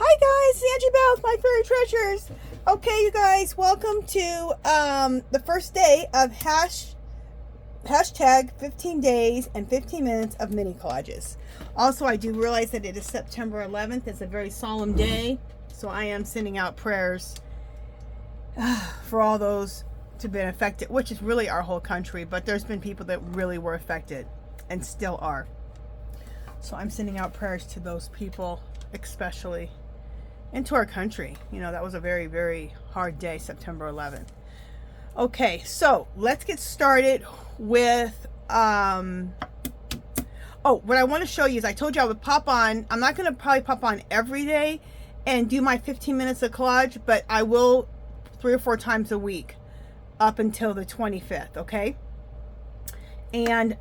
Hi guys, it's Angie Bell with My Fairy Treasures. Okay, you guys, welcome to the first day of hashtag 15 days and 15 minutes of mini collages. Also, I do realize that it is September 11th. It's a very solemn day, so I am sending out prayers for all those to be affected, which is really our whole country, but there's been people that really were affected and still are. So I'm sending out prayers to those people, especially into our country. You know, that was a very, very hard day, September 11th. Okay, so let's get started with, what I want to show you is I told you I would pop on. I'm not going to probably pop on every day and do my 15 minutes of collage, but I will 3 or 4 times a week up until the 25th, okay? And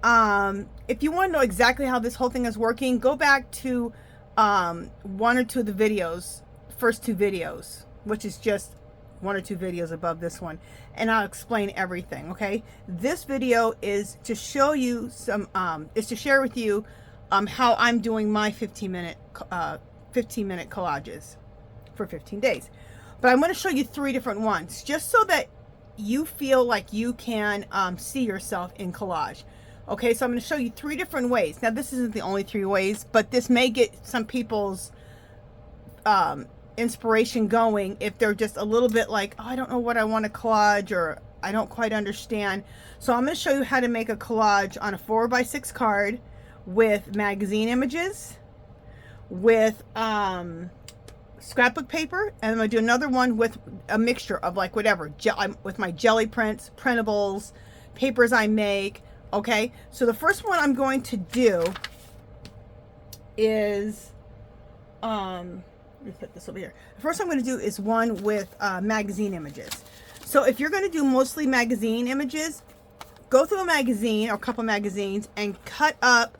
if you want to know exactly how this whole thing is working, go back to 1 or 2 of the videos, first 2 videos, which is just 1 or 2 videos above this one, and I'll explain everything. Okay, this video is to show you some is to share with you how I'm doing my 15-minute collages for 15 days. But I'm going to show you 3 different ones, just so that you feel like you can see yourself in collage. Okay, so I'm going to show you 3 different ways. Now, this isn't the only 3 ways, but this may get some people's inspiration going if they're just a little bit like, oh, I don't know what I want to collage, or I don't quite understand. So I'm going to show you how to make a collage on a 4x6 card with magazine images, with scrapbook paper, and I'm going to do another one with a mixture of like whatever, with my Gelli prints, printables, papers I make. Okay, so the first one I'm going to do is, let me put this over here. The first I'm going to do is one with magazine images. So if you're going to do mostly magazine images, go through a magazine or a couple magazines and cut up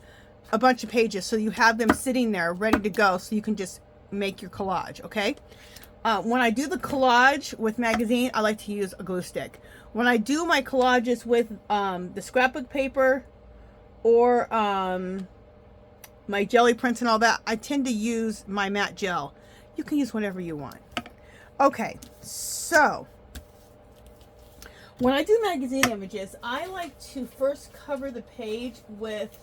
a bunch of pages so you have them sitting there ready to go, so you can just make your collage. Okay, when I do the collage with magazine, I like to use a glue stick. When I do my collages with the scrapbook paper or my Gelli prints and all that, I tend to use my matte gel. You can use whatever you want. Okay, so when I do magazine images, I like to first cover the page with,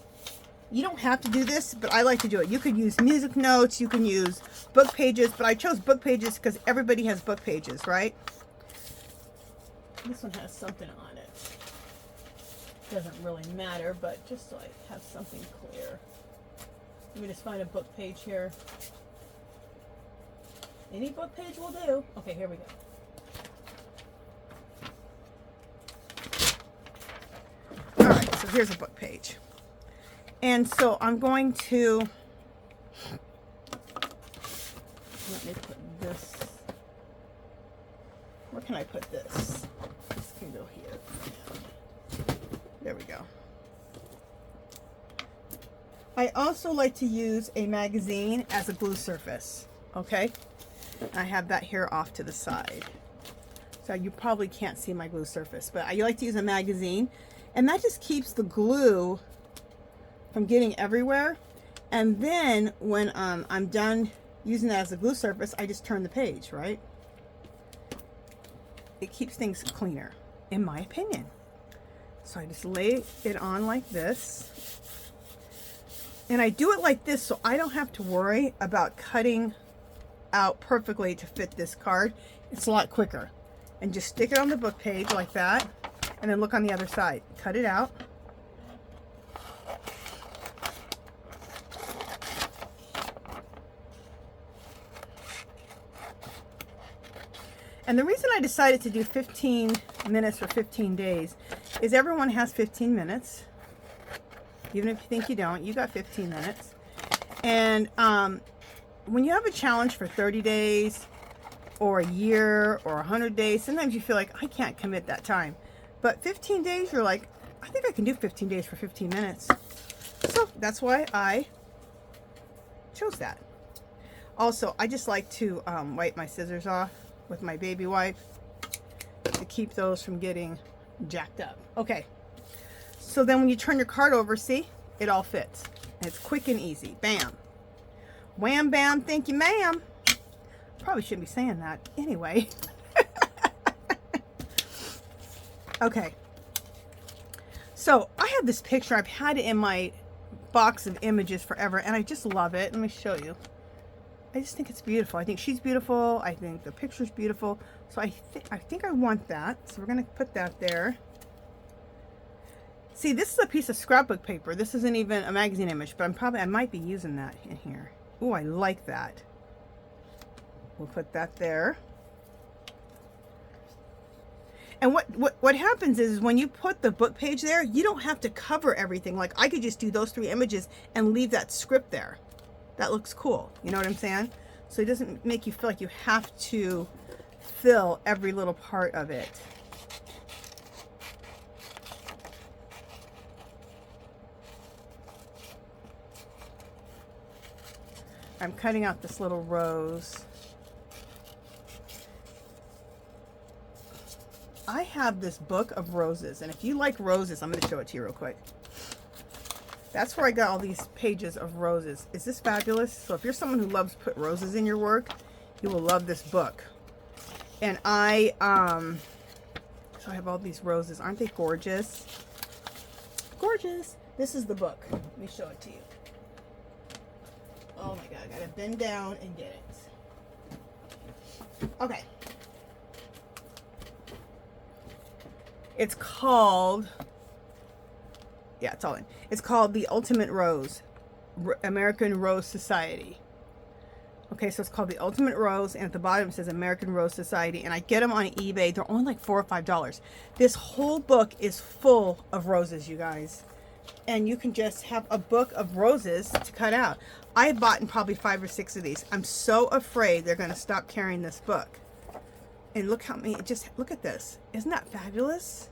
you don't have to do this, but I like to do it. You could use music notes, you can use book pages, but I chose book pages because everybody has book pages, right? This one has something on it. Doesn't really matter, but just so I have something clear. Let me just find a book page here. Any book page will do. Okay, here we go. All right, so here's a book page. And so I'm going to, let me put this, where can I put this? This can go here. There we go. I also like to use a magazine as a glue surface. Okay, I have that here off to the side, so you probably can't see my glue surface, but I like to use a magazine, and that just keeps the glue from getting everywhere. And then when I'm done using that as a glue surface, I just turn the page, right? It keeps things cleaner, in my opinion. So I just lay it on like this, and I do it like this so I don't have to worry about cutting out perfectly to fit this card. It's a lot quicker. And just stick it on the book page like that, and then look on the other side, cut it out. And the reason I decided to do 15 minutes for 15 days is everyone has 15 minutes. Even if you think you don't, you got 15 minutes. And when you have a challenge for 30 days or a year or 100 days, sometimes you feel like, I can't commit that time. But 15 days, you're like, I think I can do 15 days for 15 minutes. So that's why I chose that. Also, I just like to wipe my scissors off with my baby wipe to keep those from getting jacked up. Okay, so then when you turn your card over, see, it all fits. And it's quick and easy. Bam. Wham, bam, thank you, ma'am. probably shouldn't be saying that. Anyway. Okay. So I have this picture. I've had it in my box of images forever, and I just love it. Let me show you. I just think it's beautiful. I think she's beautiful. I think the picture's beautiful. So I think I want that. So we're going to put that there. See, this is a piece of scrapbook paper. This isn't even a magazine image, but I might be using that in here. Oh, I like that. We'll put that there. And what happens is when you put the book page there, you don't have to cover everything. Like I could just do those 3 images and leave that script there. That looks cool. You know what I'm saying? So it doesn't make you feel like you have to fill every little part of it. I'm cutting out this little rose. I have this book of roses, and if you like roses, I'm going to show it to you real quick. That's where I got all these pages of roses. Is this fabulous? So if you're someone who loves put roses in your work, you will love this book. And so I have all these roses. Aren't they gorgeous? Gorgeous. This is the book. Let me show it to you. Oh my God, I gotta bend down and get it. Okay. It's called, yeah, it's all in. It's called The Ultimate Rose, American Rose Society. Okay, so it's called The Ultimate Rose, and at the bottom it says American Rose Society, and I get them on eBay. They're only like $4 or $5. This whole book is full of roses, you guys. And you can just have a book of roses to cut out. I bought probably 5 or 6 of these. I'm so afraid they're going to stop carrying this book. And look how many, just look at this. Isn't that fabulous?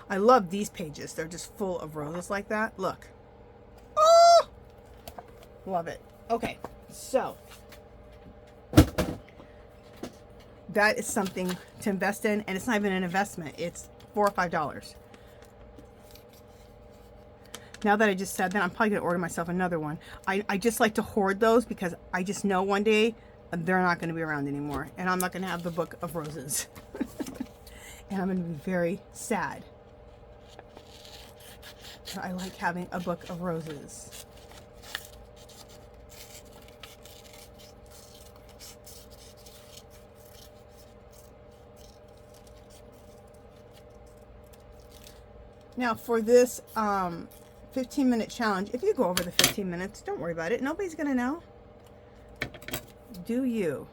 I love these pages. They're just full of roses like that. Look. Oh! Love it. Okay, so that is something to invest in, and it's not even an investment. It's $4 or $5. Now that I just said that, I'm probably going to order myself another one. I just like to hoard those because I just know one day they're not going to be around anymore. And I'm not going to have the book of roses. And I'm going to be very sad. So I like having a book of roses. Now for this 15-minute challenge, if you go over the 15 minutes, don't worry about it. Nobody's going to know. Do you?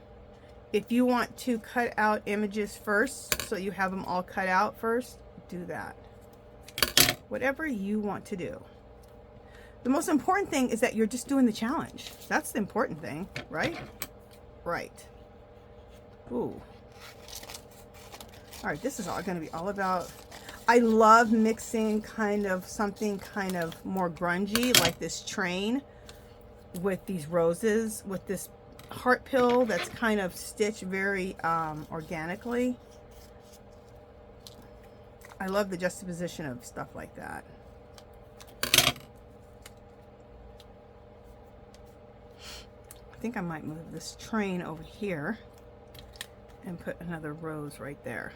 If you want to cut out images first, so you have them all cut out first, do that. Whatever you want to do. The most important thing is that you're just doing the challenge. That's the important thing, right? Right. Ooh. All right, this is all going to be all about... I love mixing kind of something kind of more grungy, like this train, with these roses, with this heart pill that's kind of stitched very organically. I love the juxtaposition of stuff like that. I think I might move this train over here and put another rose right there.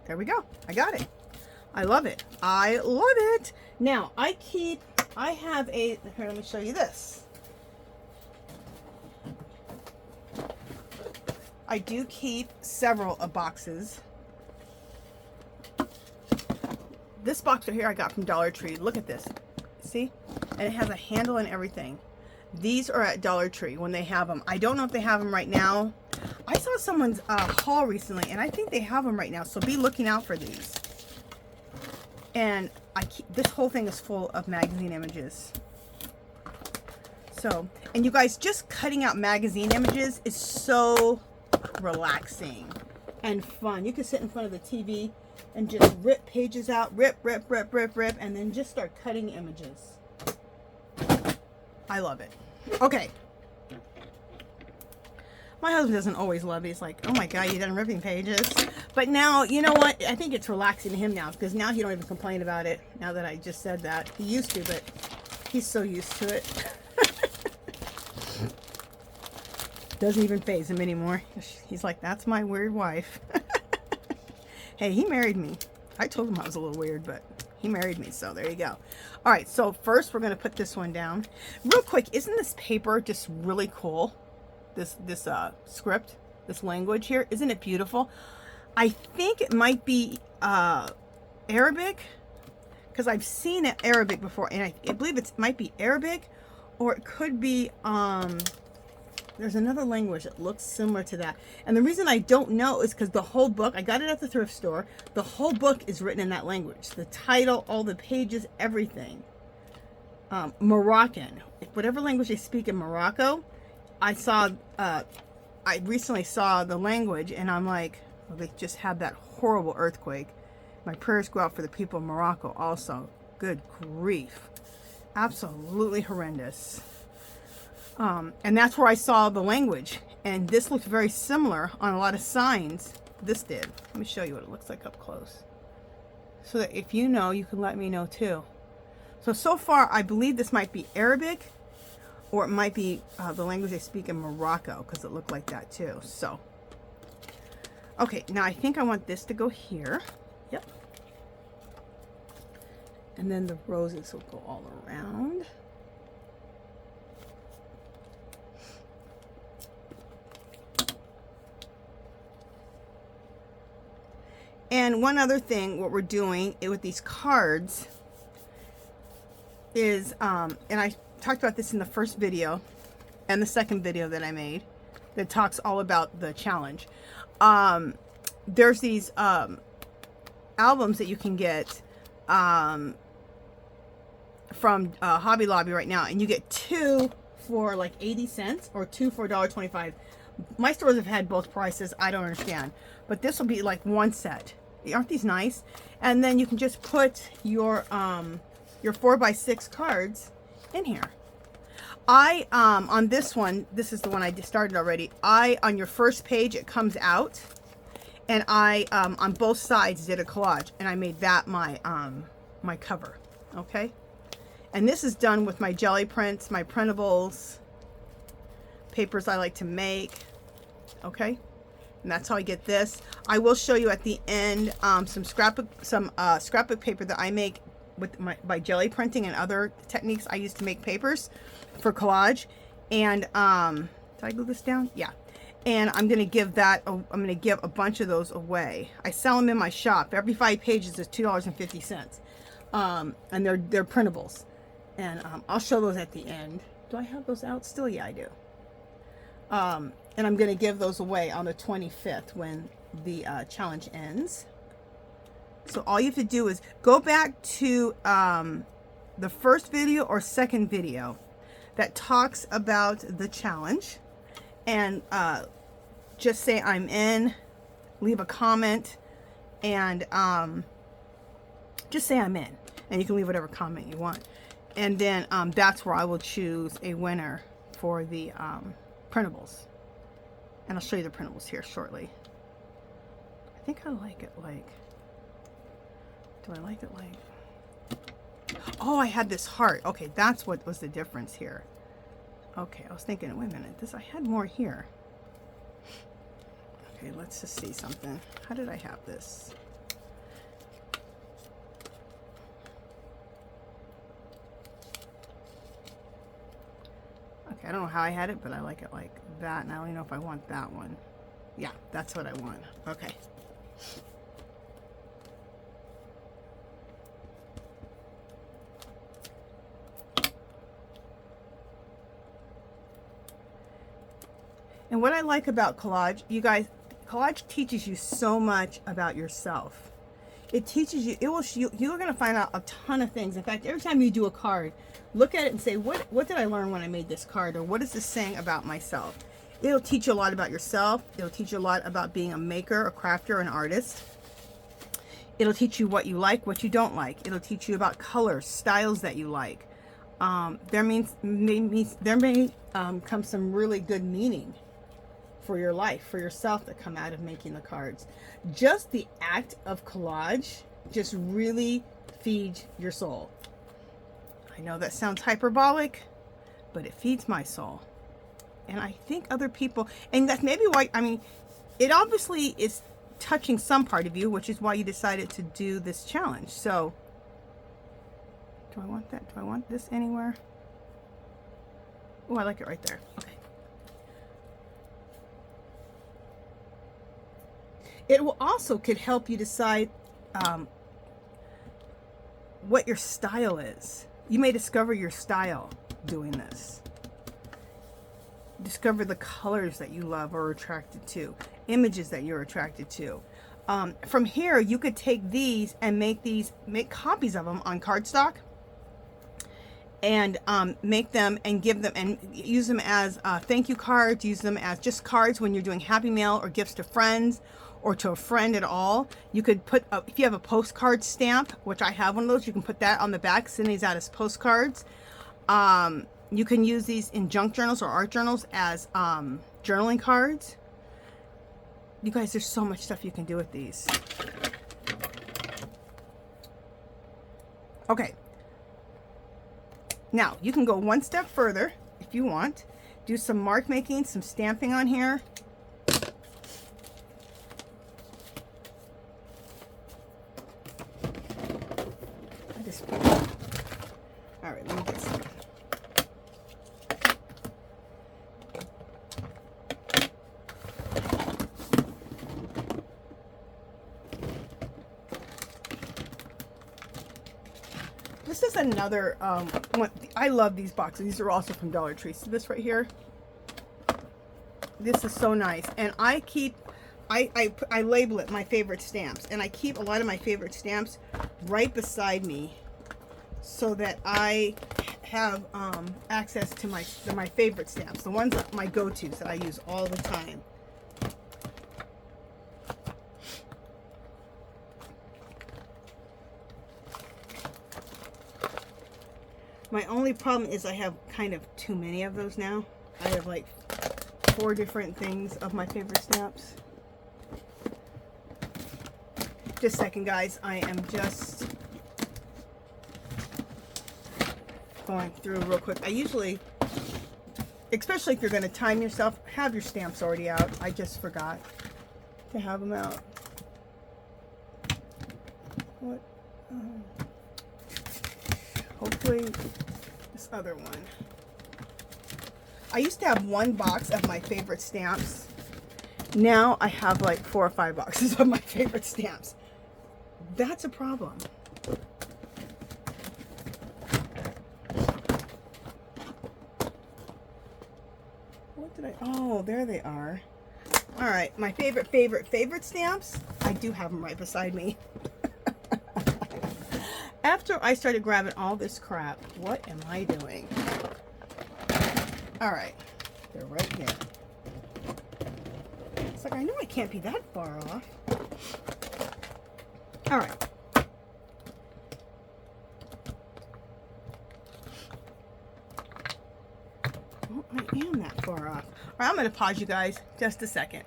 There we go. I got it. I love it. I love it. Now, I have a, here, let me show you this. I do keep several of boxes. This box right here I got from Dollar Tree. Look at this. See? And it has a handle and everything. These are at Dollar Tree when they have them. I don't know if they have them right now. I saw someone's haul recently, and I think they have them right now. So be looking out for these. And this whole thing is full of magazine images. So, and you guys, just cutting out magazine images is so relaxing and fun. You can sit in front of the TV and just rip pages out, rip, and then just start cutting images. I love it. Okay. My husband doesn't always love it. He's like, oh my God, you done ripping pages. But now, you know what? I think it's relaxing to him now, because now he don't even complain about it. Now that I just said that. He used to, but he's so used to it. Doesn't even faze him anymore. He's like, that's my weird wife. Hey, he married me. I told him I was a little weird, but he married me, so there you go. All right, so first we're going to put this one down. Real quick, isn't this paper just really cool? This script, this language here, isn't it beautiful? I think it might be Arabic, because I've seen it Arabic before, and I believe it might be Arabic, or it could be there's another language that looks similar to that. And the reason I don't know is because the whole book, I got it at the thrift store, the whole book is written in that language. The title, all the pages, everything. Moroccan, whatever language they speak in Morocco. I recently saw the language, and I'm like, well, they just had that horrible earthquake. My prayers go out for the people of Morocco also. Good grief. Absolutely horrendous. And that's where I saw the language. And this looked very similar on a lot of signs. This did. Let me show you what it looks like up close, so that if you know, you can let me know too. So far, I believe this might be Arabic, or it might be the language they speak in Morocco, because it looked like that too. So, okay, now I think I want this to go here. Yep. And then the roses will go all around. And one other thing, what we're doing with these cards is, and I talked about this in the first video and the second video that I made that talks all about the challenge. There's these albums that you can get from Hobby Lobby right now, and you get 2 for like 80 cents or 2 for $1.25. My stores have had both prices. I don't understand, but this will be like 1 set. Aren't these nice? And then you can just put your 4x6 cards in here. On this one, this is the one I just started already. On your first page, it comes out, and I on both sides did a collage, and I made that my my cover. Okay, and this is done with my jelly prints, my printables, papers I like to make. Okay. And that's how I get this. I will show you at the end some scrapbook paper that I make with by jelly printing and other techniques I use to make papers for collage. And did I glue this down? Yeah. And I'm gonna give a bunch of those away. I sell them in my shop. Every 5 pages is $2.50. And they're printables. And I'll show those at the end. Do I have those out still? Yeah, I do. And I'm going to give those away on the 25th when the challenge ends. So all you have to do is go back to the first video or second video that talks about the challenge, and just say I'm in, leave a comment, and just say I'm in, and you can leave whatever comment you want. And then that's where I will choose a winner for the printables. And I'll show you the printables here shortly. I think I like it like, do I like it like, oh, I had this heart. Okay, that's what was the difference here. Okay, I was thinking, wait a minute, I had more here. Okay, let's just see something. How did I have this? Okay, I don't know how I had it, but I like it like that, and I don't even know if I want that one. Yeah, that's what I want. Okay. And what I like about collage, you guys, collage teaches you so much about yourself. It teaches you, you're going to find out a ton of things. In fact, every time you do a card, look at it and say, what did I learn when I made this card? Or what is this saying about myself? It'll teach you a lot about yourself. It'll teach you a lot about being a maker, a crafter, an artist. It'll teach you what you like, what you don't like. It'll teach you about colors, styles that you like. There may come some really good meaning for your life, for yourself, that come out of making the cards. Just the act of collage just really feeds your soul. I know that sounds hyperbolic, but it feeds my soul. And I think other people, and that's maybe why, I mean, it obviously is touching some part of you, which is why you decided to do this challenge. So, do I want that? Do I want this anywhere? Oh, I like it right there. Okay. It will also could help you decide what your style is. You may discover your style doing this. Discover the colors that you love or are attracted to, images that you're attracted to. From here, you could take these and make copies of them on cardstock, and make them and give them and use them as thank you cards. Use them as just cards when you're doing happy mail or gifts to friends or to a friend at all. You could put if you have a postcard stamp, which I have one of those, you can put that on the back, send these out as postcards. You can use these in junk journals or art journals as journaling cards. You guys, there's so much stuff you can do with these. Okay. Now, you can go one step further if you want. Do some mark making, some stamping on here. All right, let me get some. This is another one. I love these boxes. These are also from Dollar Tree. See this right here? This is so nice. And I keep, I label it my favorite stamps. And I keep a lot of my favorite stamps right beside me so that I have access to my favorite stamps. The ones that my go-tos that I use all the time. My only problem is I have kind of too many of those now. I have like 4 different things of my favorite stamps. Just a second, guys. I am just going through real quick. I usually, especially if you're going to time yourself, have your stamps already out. I just forgot to have them out. What? Hopefully this other one. I used to have 1 box of my favorite stamps. Now I have like 4 or 5 boxes of my favorite stamps. That's a problem. What did I, oh, there they are. All right, my favorite stamps. I do have them right beside me. After I started grabbing all this crap, what am I doing? All right, they're right here. It's like, I know I can't be that far off. All right. Well, I am that far off. All right, I'm going to pause you guys just a second.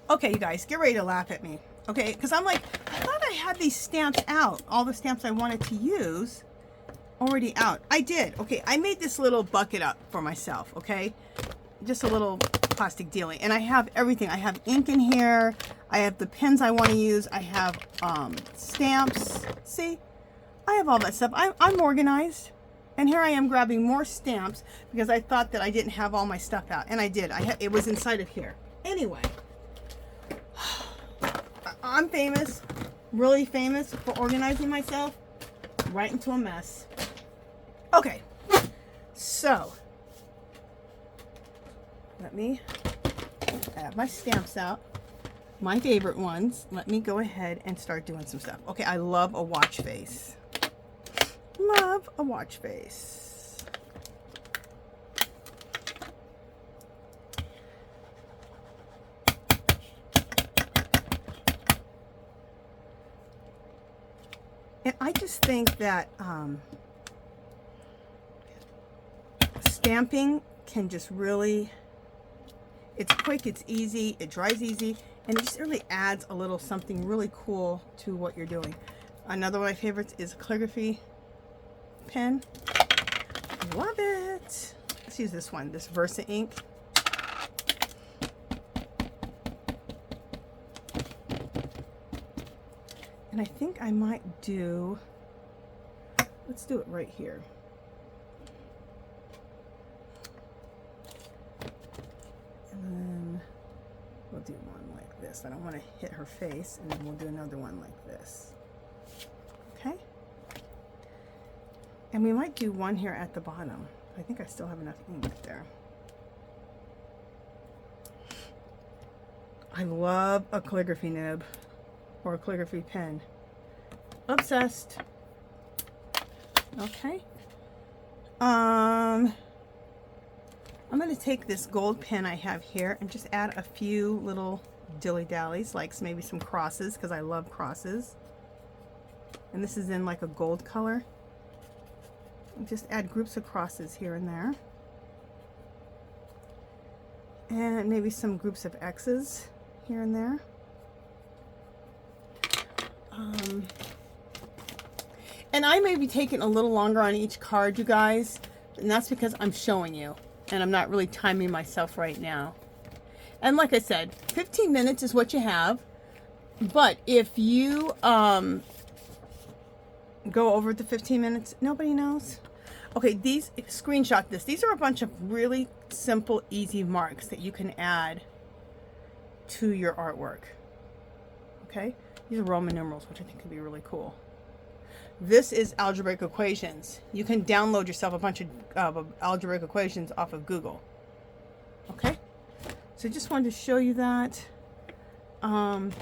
Okay, you guys, get ready to laugh at me. Okay, because I'm like, I thought I had these stamps out. All the stamps I wanted to use already out. I did. Okay, I made this little bucket up for myself, okay? Just a little plastic dealing. And I have everything. I have ink in here. I have the pens I want to use. I have stamps. See? I have all that stuff. I'm organized. And here I am grabbing more stamps because I thought that I didn't have all my stuff out. And I did. It was inside of here. Anyway. I'm famous, really famous for organizing myself right into a mess. Okay, so let me have my stamps out, my favorite ones. Let me go ahead and start doing some stuff. Okay, I love a watch face. Love a watch face. And I just think that stamping can just really, it's quick, it's easy, it dries easy, and it just really adds a little something really cool to what you're doing. Another one of my favorites is a calligraphy pen. Love it. let's use this one, this Versa ink. And I think I might do, let's do it right here. And then we'll do one like this. I don't want to hit her face, and then we'll do another one like this. Okay? And we might do one here at the bottom. I think I still have enough ink there. I love a calligraphy nib or a calligraphy pen. Obsessed. Okay. I'm going to take this gold pen I have here and just add a few little dilly-dallies, like maybe some crosses, because I love crosses. And this is in like a gold color. Just add groups of crosses here and there. And maybe some groups of X's here and there. And I may be taking a little longer on each card, you guys, and that's because I'm showing you, and I'm not really timing myself right now. And like I said, 15 minutes is what you have, but if you go over the 15 minutes, nobody knows. Okay, these, screenshot this. These are a bunch of really simple, easy marks that you can add to your artwork. Okay, these are Roman numerals, which I think could be really cool. This is algebraic equations. You can download yourself a bunch of algebraic equations off of Google. Okay, so just wanted to show you that. And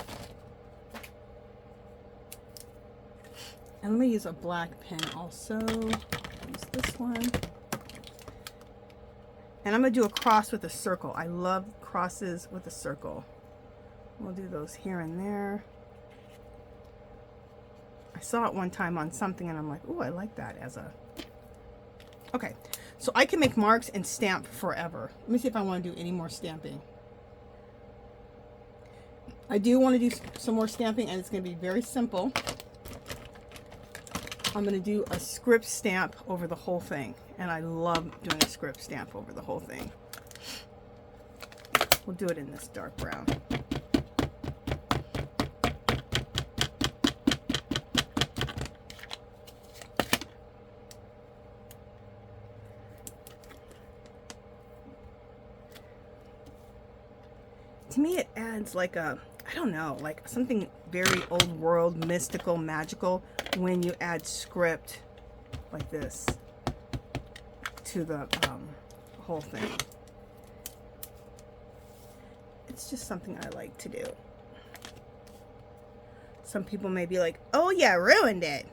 let me use a black pen also. Use this one. And I'm going to do a cross with a circle. I love crosses with a circle. We'll do those here and there. I saw it one time on something and I'm like, ooh, I like that as a... Okay, so I can make marks and stamp forever. Let me see if I want to do any more stamping. I do want to do some more stamping, and it's going to be very simple. I'm going to do a script stamp over the whole thing, and I love doing a script stamp over the whole thing. We'll do it in this dark brown. To me, it adds like a, I don't know, like something very old world, mystical, magical when you add script like this to the whole thing. It's just something I like to do. Some people may be like, oh yeah, ruined it.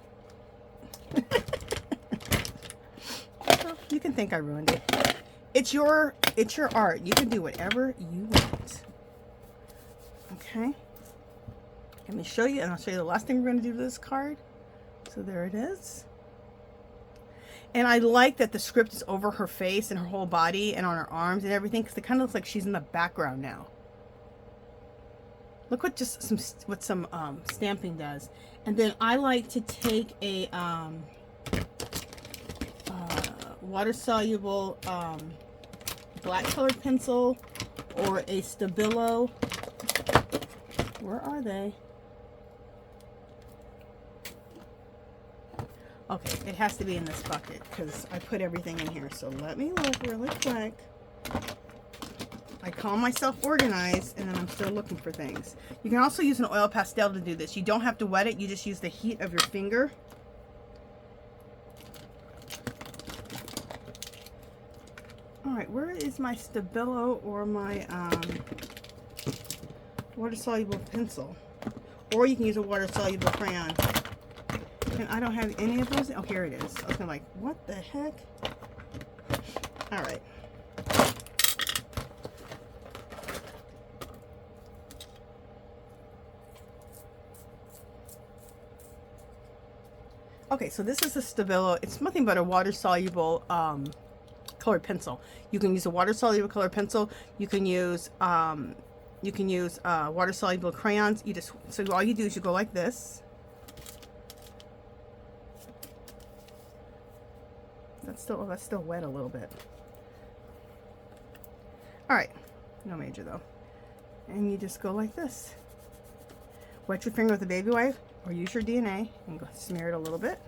Well, you can think I ruined it. It's your art. You can do whatever you want. Okay, let me show you, and I'll show you the last thing we're going to do to this card. So there it is. And I like that the script is over her face and her whole body and on her arms and everything, because it kind of looks like she's in the background now. Look what just some stamping does. And then I like to take a water soluble black colored pencil or a Stabilo. Where are they? Okay, it has to be in this bucket because I put everything in here. So let me look really quick. I call myself organized, and then I'm still looking for things. You can also use an oil pastel to do this. You don't have to wet it. You just use the heat of your finger. All right, where is my Stabilo or my water-soluble pencil? Or you can use a water-soluble crayon. And I don't have any of those. Oh, here it is. I was gonna like, what the heck? All right. Okay, so this is a Stabilo. It's nothing but a water-soluble colored pencil. You can use a water-soluble colored pencil. You can use water-soluble crayons. So all you do is you go like this. That's still wet a little bit. All right, no major though. And you just go like this. Wet your finger with a baby wipe or use your DNA and go smear it a little bit.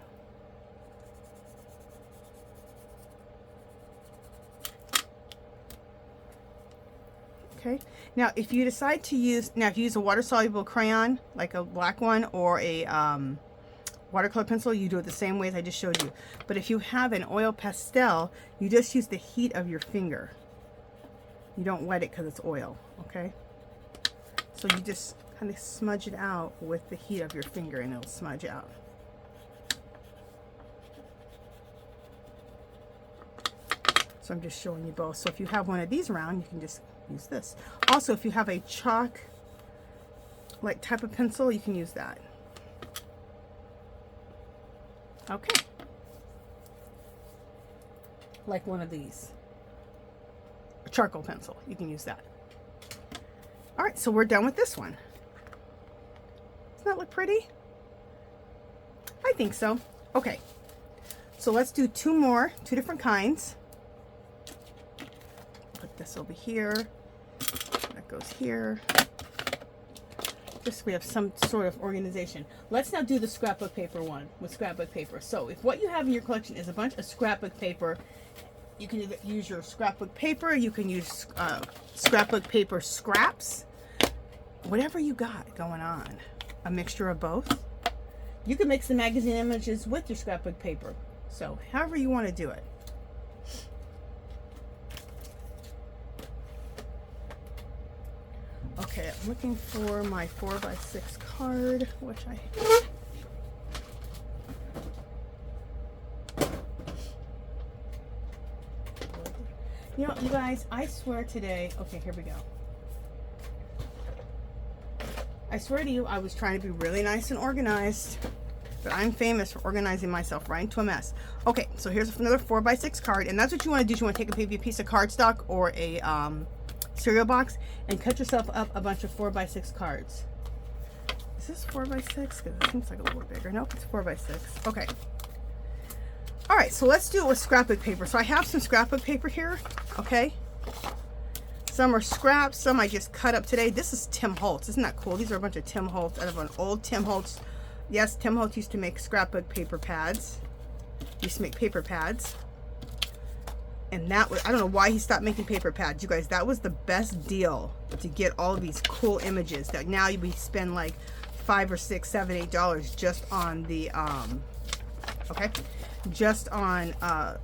Okay, now if you decide to use, if you use a water-soluble crayon, like a black one, or a watercolor pencil, you do it the same way as I just showed you. But if you have an oil pastel, you just use the heat of your finger. You don't wet it because it's oil, okay? So you just kind of smudge it out with the heat of your finger and it'll smudge out. So I'm just showing you both. So if you have one of these around, you can just use this. Also, if you have a chalk like type of pencil, you can use that. Okay. Like one of these. A charcoal pencil, you can use that. All right, so we're done with this one. Doesn't that look pretty? I think so. Okay, so let's do two different kinds. Put this over here. That goes here. Just so we have some sort of organization. Let's now do the scrapbook paper one with scrapbook paper. So if what you have in your collection is a bunch of scrapbook paper, you can use your scrapbook paper, you can use scrapbook paper scraps, whatever you got going on, a mixture of both. You can make some magazine images with your scrapbook paper. So however you want to do it. Okay, I'm looking for my 4x6 card, which I have. You know, you guys, I swear today, okay, here we go. I swear to you, I was trying to be really nice and organized, but I'm famous for organizing myself right into a mess. Okay, so here's another 4x6 card, and that's what you want to do. You want to take a piece of cardstock or a cereal box and cut yourself up a bunch of 4x6 cards. Is this 4x6? Because it seems like a little bigger. Nope, it's 4x6. Okay. All right, so let's do it with scrapbook paper. So I have some scrapbook paper here, okay? Some are scraps, some I just cut up today. This is Tim Holtz. Isn't that cool? These are a bunch of Tim Holtz out of an old Tim Holtz. Yes, Tim Holtz used to make scrapbook paper pads. Used to make paper pads. And that was, I don't know why he stopped making paper pads. You guys, that was the best deal to get all of these cool images that now we spend like $5 or $6, $7, $8 just on the, okay? Just on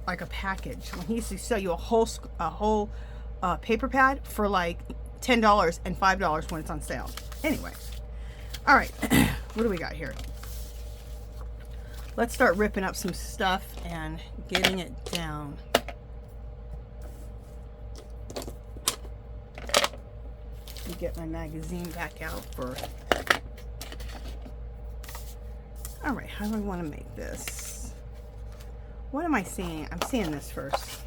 like a package. When he used to sell you a whole paper pad for like $10 and $5 when it's on sale. Anyway, all right, what do we got here? Let's start ripping up some stuff and getting it down. Let me get my magazine back out for. All right, how do I want to make this? What am I seeing? I'm seeing this first.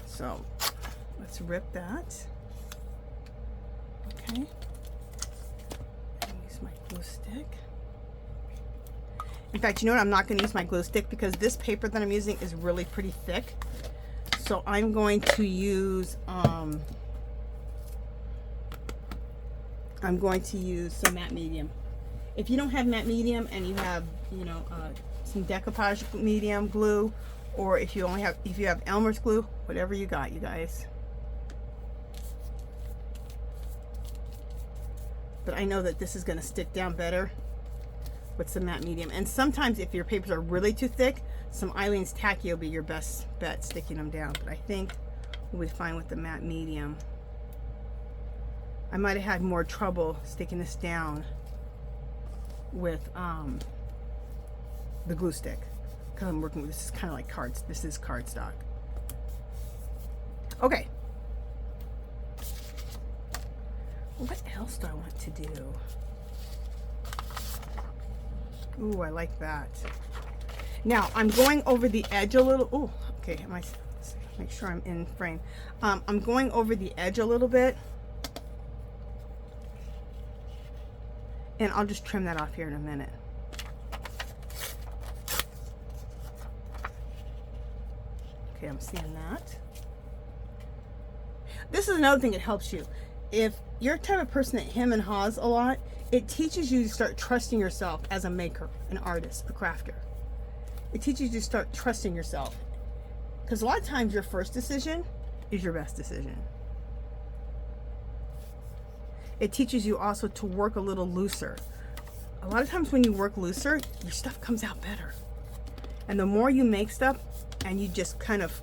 So let's rip that. Okay. Use my glue stick. In fact, you know what? I'm not going to use my glue stick because this paper that I'm using is really pretty thick. So I'm going to use some matte medium. If you don't have matte medium and you have, you know, some decoupage medium glue, or if you have Elmer's glue, whatever you got, you guys. But I know that this is going to stick down better with some matte medium. And sometimes if your papers are really too thick, some Eileen's Tacky will be your best bet sticking them down. But I think we'll be fine with the matte medium. I might have had more trouble sticking this down with the glue stick because I'm working with, this is kind of like cards. This is cardstock. Okay. What else do I want to do? Ooh, I like that. Now I'm going over the edge a little. Oh, okay. Make sure I'm in frame. I'm going over the edge a little bit, and I'll just trim that off here in a minute. Okay, I'm seeing that. This is another thing that helps you. If you're a type of person that hem and haws a lot, it teaches you to start trusting yourself as a maker, an artist, a crafter. It teaches you to start trusting yourself. Because a lot of times your first decision is your best decision. It teaches you also to work a little looser. A lot of times when you work looser, your stuff comes out better. And the more you make stuff and you just kind of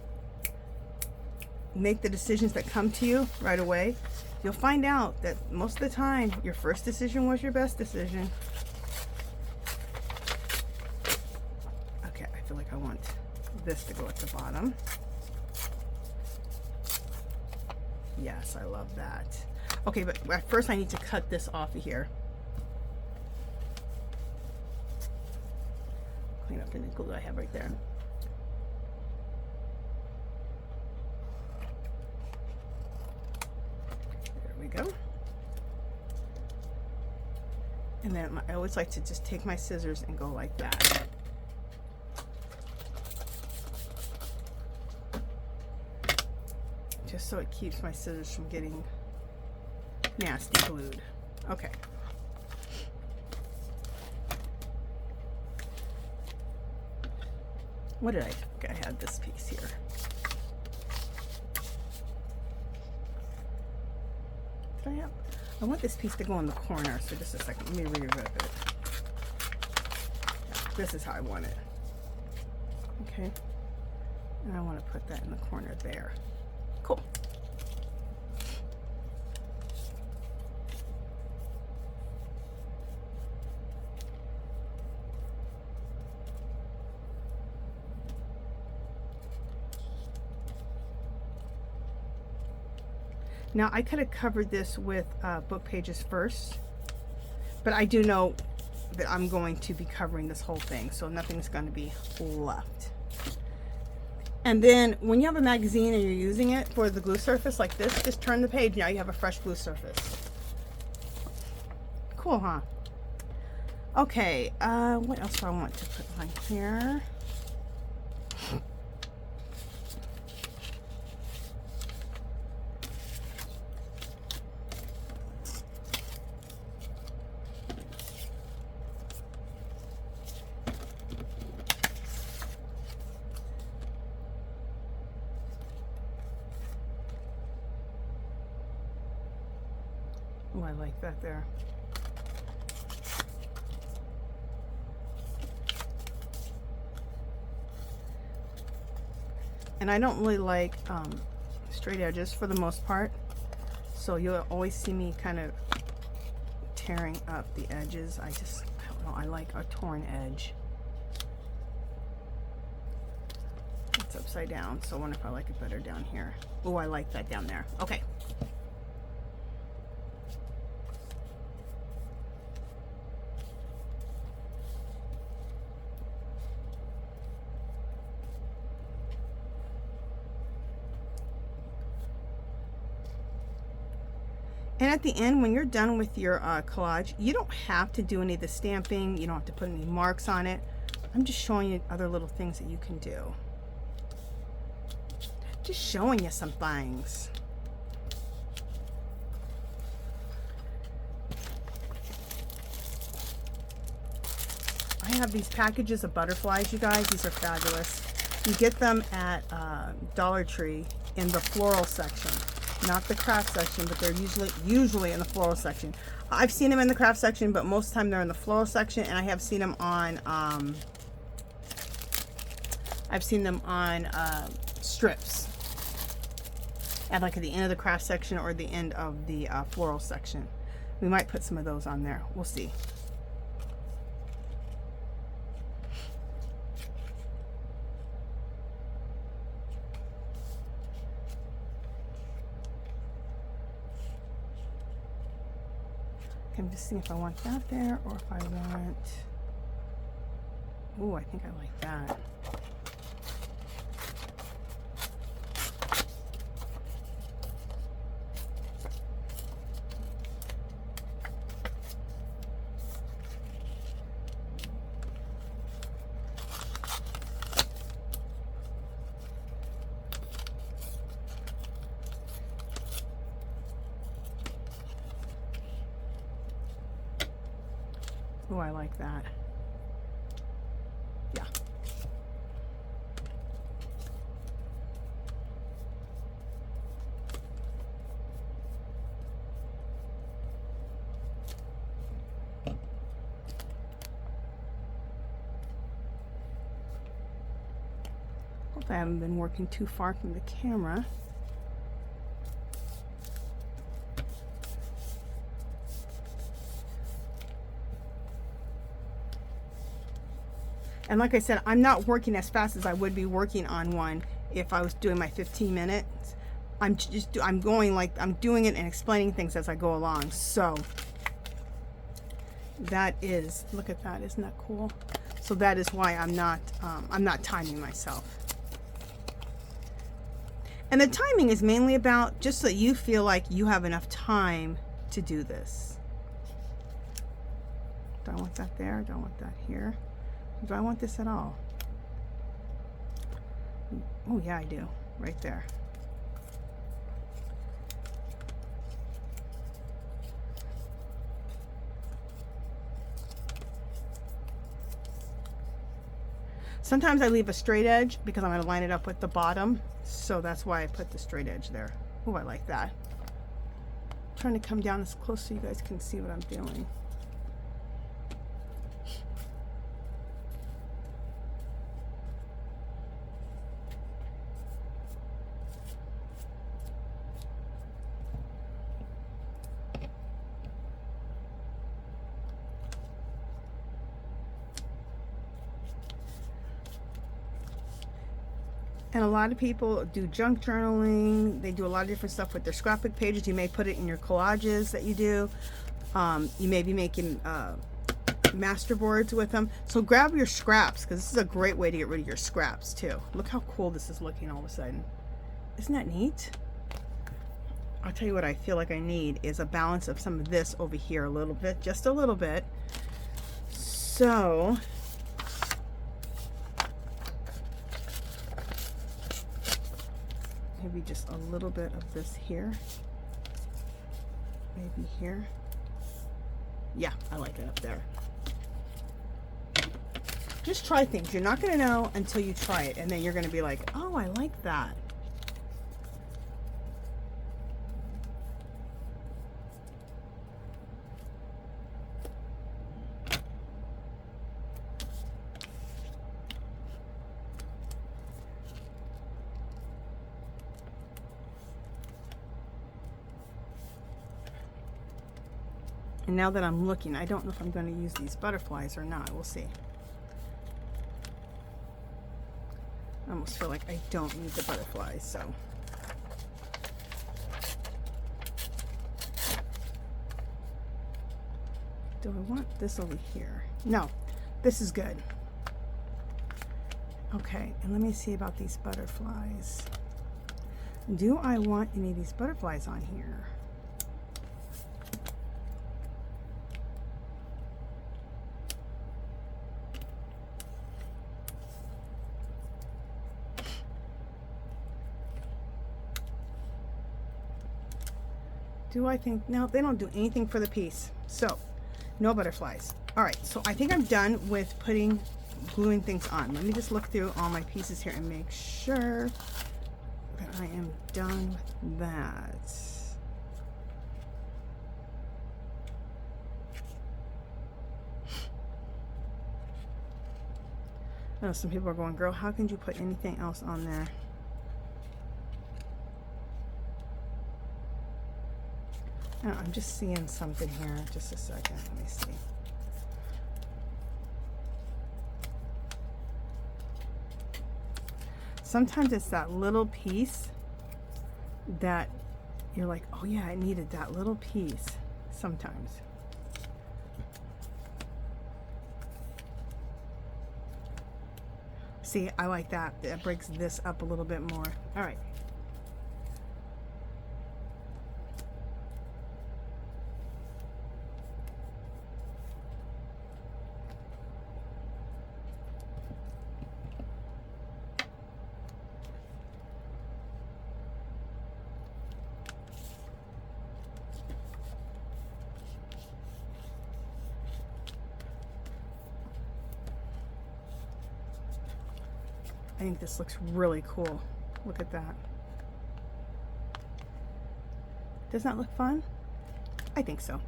make the decisions that come to you right away, you'll find out that most of the time your first decision was your best decision. Okay, I feel like I want this to go at the bottom. Yes, I love that. Okay, but first I need to cut this off of here. Clean up the glue I have right there. There we go. And then I always like to just take my scissors and go like that. Just so it keeps my scissors from getting nasty glued. Okay. What did I think? I had this piece here. Did I have? I want this piece to go in the corner, so just a second. Let me re-rip it. This is how I want it. Okay. And I want to put that in the corner there. Cool. Now I could have covered this with book pages first, but I do know that I'm going to be covering this whole thing, so nothing's going to be left. And then when you have a magazine and you're using it for the glue surface like this, just turn the page. Now you have a fresh glue surface. Cool, huh? Okay, what else do I want to put on here? Oh, I like that there. And I don't really like straight edges for the most part, so you'll always see me kind of tearing up the edges. I don't know, I like a torn edge. It's upside down, so I wonder if I like it better down here. Oh, I like that down there. Okay. And at the end, when you're done with your collage, you don't have to do any of the stamping. You don't have to put any marks on it. I'm just showing you other little things that you can do. Just showing you some things. I have these packages of butterflies, you guys. These are fabulous. You get them at Dollar Tree in the floral section. Not the craft section, but they're usually in the floral section. I've seen them in the craft section, but most of the time they're in the floral section, and I have seen them on strips at like at the end of the craft section or the end of the floral section. We might put some of those on there. We'll see. I'm just seeing if I want that there or if I want, oh, I think I like that. Oh, I like that. Yeah. Hope I haven't been working too far from the camera. And like I said, I'm not working as fast as I would be working on one if I was doing my 15 minutes. I'm going like, I'm doing it and explaining things as I go along. So that is, look at that, isn't that cool? So that is why I'm not timing myself. And the timing is mainly about just so you feel like you have enough time to do this. Do I want that there? Do I want that here? Do I want this at all? Oh yeah, I do. Right there. Sometimes I leave a straight edge because I'm going to line it up with the bottom. So that's why I put the straight edge there. Oh, I like that. I'm trying to come down as close so you guys can see what I'm doing. And a lot of people do junk journaling. They do a lot of different stuff with their scrapbook pages. You may put it in your collages that you do. You may be making master boards with them. So grab your scraps, because this is a great way to get rid of your scraps too. Look how cool this is looking all of a sudden. Isn't that neat? I'll tell you what I feel like I need is a balance of some of this over here a little bit, just a little bit. So maybe just a little bit of this here, maybe here. Yeah, I like it up there. Just try things. You're not going to know until you try it, and then you're going to be like, oh, I like that. And now that I'm looking, I don't know if I'm going to use these butterflies or not. We'll see. I almost feel like I don't need the butterflies, so. Do I want this over here? No, this is good. Okay, and let me see about these butterflies. Do I want any of these butterflies on here? Do I think, no, they don't do anything for the piece. So, no butterflies. All right, so I think I'm done with gluing things on. Let me just look through all my pieces here and make sure that I am done with that. I know some people are going, girl, how can you put anything else on there? Oh, I'm just seeing something here. Just a second. Let me see. Sometimes it's that little piece that you're like, oh yeah, I needed that little piece. Sometimes. See, I like that. That breaks this up a little bit more. All right. think this looks really cool. Look at that. Doesn't that look fun? I think so.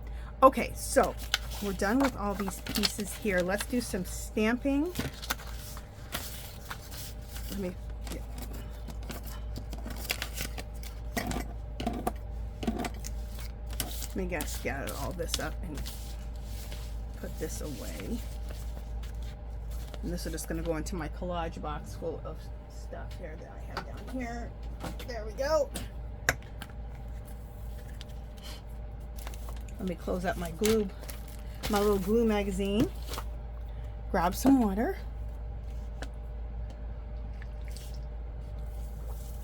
Okay, so we're done with all these pieces here. Let's do some stamping. Let me get scatter all this up and put this away. And this is just going to go into my collage box full of stuff here that I have down here. There we go. Let me close up my glue, my little glue magazine. Grab some water.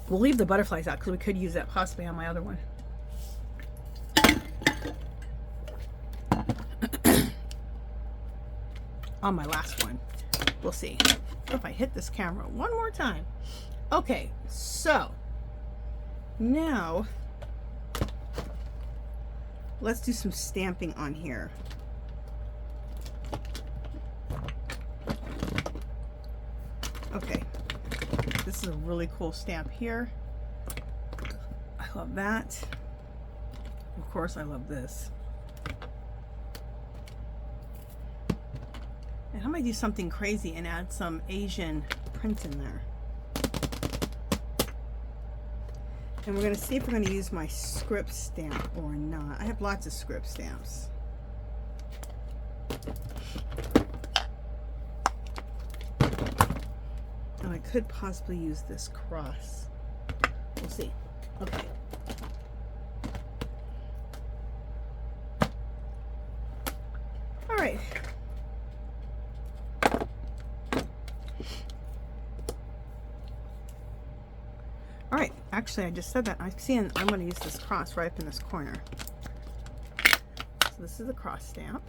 We'll leave the butterflies out because we could use that possibly on my other one. On my last one. We'll see. What if I hit this camera one more time? Okay, so now let's do some stamping on here. Okay, this is a really cool stamp here. I love that. Of course, I love this. And I might do something crazy and add some Asian print in there. And we're going to see if we're going to use my script stamp or not. I have lots of script stamps. And I could possibly use this cross. We'll see. Okay. All right. All right, actually I just said that. I'm going to use this cross right up in this corner. So this is the cross stamp.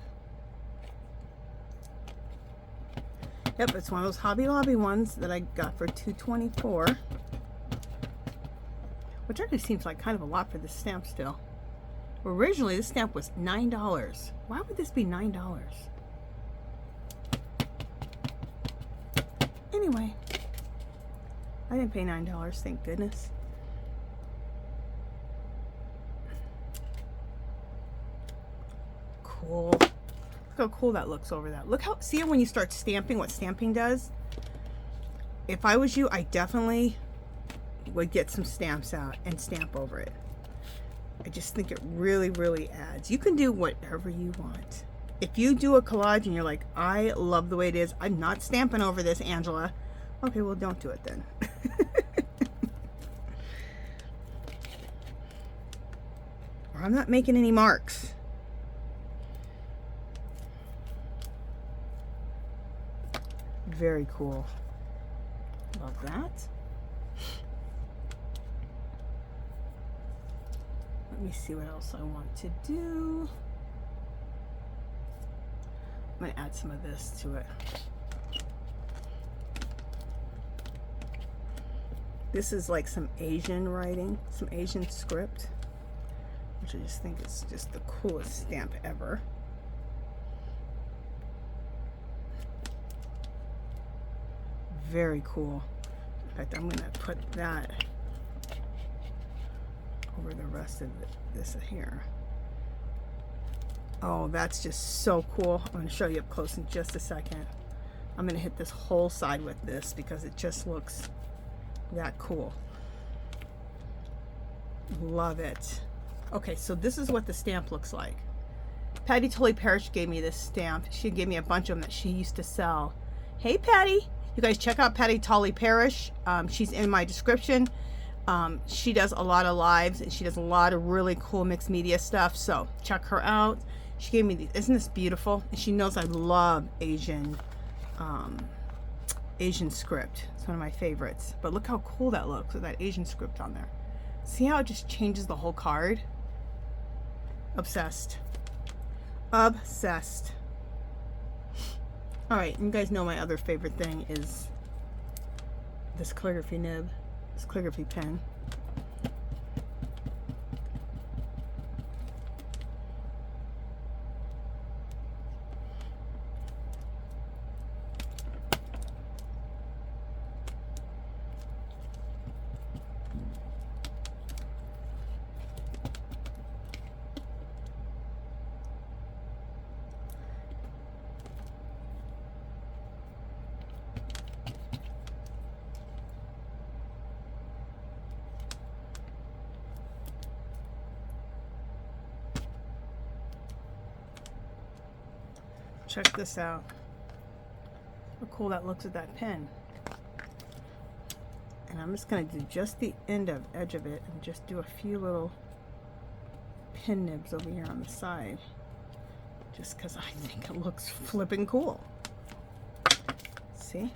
Yep, it's one of those Hobby Lobby ones that I got for $2.24. Which actually seems like kind of a lot for this stamp still. Originally this stamp was $9. Why would this be $9? Anyway. I didn't pay $9, thank goodness. Cool. Look how cool that looks over that. Look how, see when you start stamping, what stamping does? If I was you, I definitely would get some stamps out and stamp over it. I just think it really, really adds. You can do whatever you want. If you do a collage and you're like, I love the way it is, I'm not stamping over this, Angela. Okay, well, don't do it then. Or I'm not making any marks. Very cool. Love that. Let me see what else I want to do. I'm going to add some of this to it. This is like some Asian writing, some Asian script, which I just think is just the coolest stamp ever. Very cool. In fact, I'm going to put that over the rest of this here. Oh, that's just so cool. I'm going to show you up close in just a second. I'm going to hit this whole side with this because it just looks that cool. Love it. Okay, so this is what the stamp looks like. Patti Tolly Parrish gave me this stamp. She gave me a bunch of them that she used to sell. Hey Patti, you guys check out Patti Tolly Parrish. She's in my description. She does a lot of lives and she does a lot of really cool mixed media stuff, so check her out. She gave me these. Isn't this beautiful? And she knows I love Asian script. It's one of my favorites. But look how cool that looks with that Asian script on there. See how it just changes the whole card? Obsessed. Obsessed. Alright, you guys know my other favorite thing is this calligraphy nib, this calligraphy pen. check this out. How cool that looks with that pen. And I'm just going to do just the edge of it and just do a few little pin nibs over here on the side. Just because I think it looks flipping cool. See?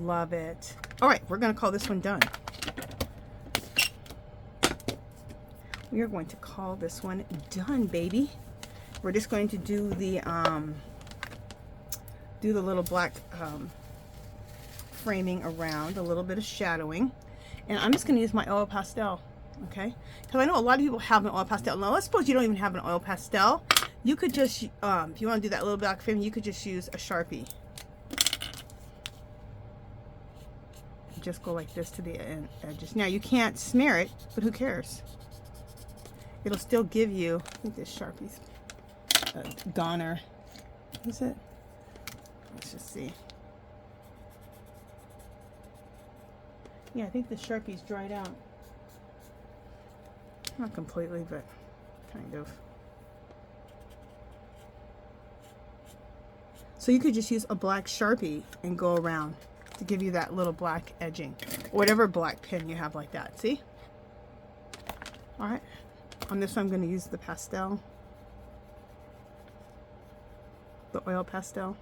Love it. All right, we're going to call this one done. We are going to call this one done, baby. We're just going to do the little black framing around, a little bit of shadowing, and I'm just going to use my oil pastel, okay? Because I know a lot of people have an oil pastel. Now, let's suppose you don't even have an oil pastel. You could just, if you want to do that little black framing, you could just use a Sharpie. Just go like this to the edges. Now, you can't smear it, but who cares? It'll still give you, I think this Sharpie's goner. Is it? Let's just see. Yeah, I think the Sharpie's dried out. Not completely, but kind of. So you could just use a black Sharpie and go around to give you that little black edging. Whatever black pen you have like that. See? All right. On this one, I'm going to use the pastel. The oil pastel.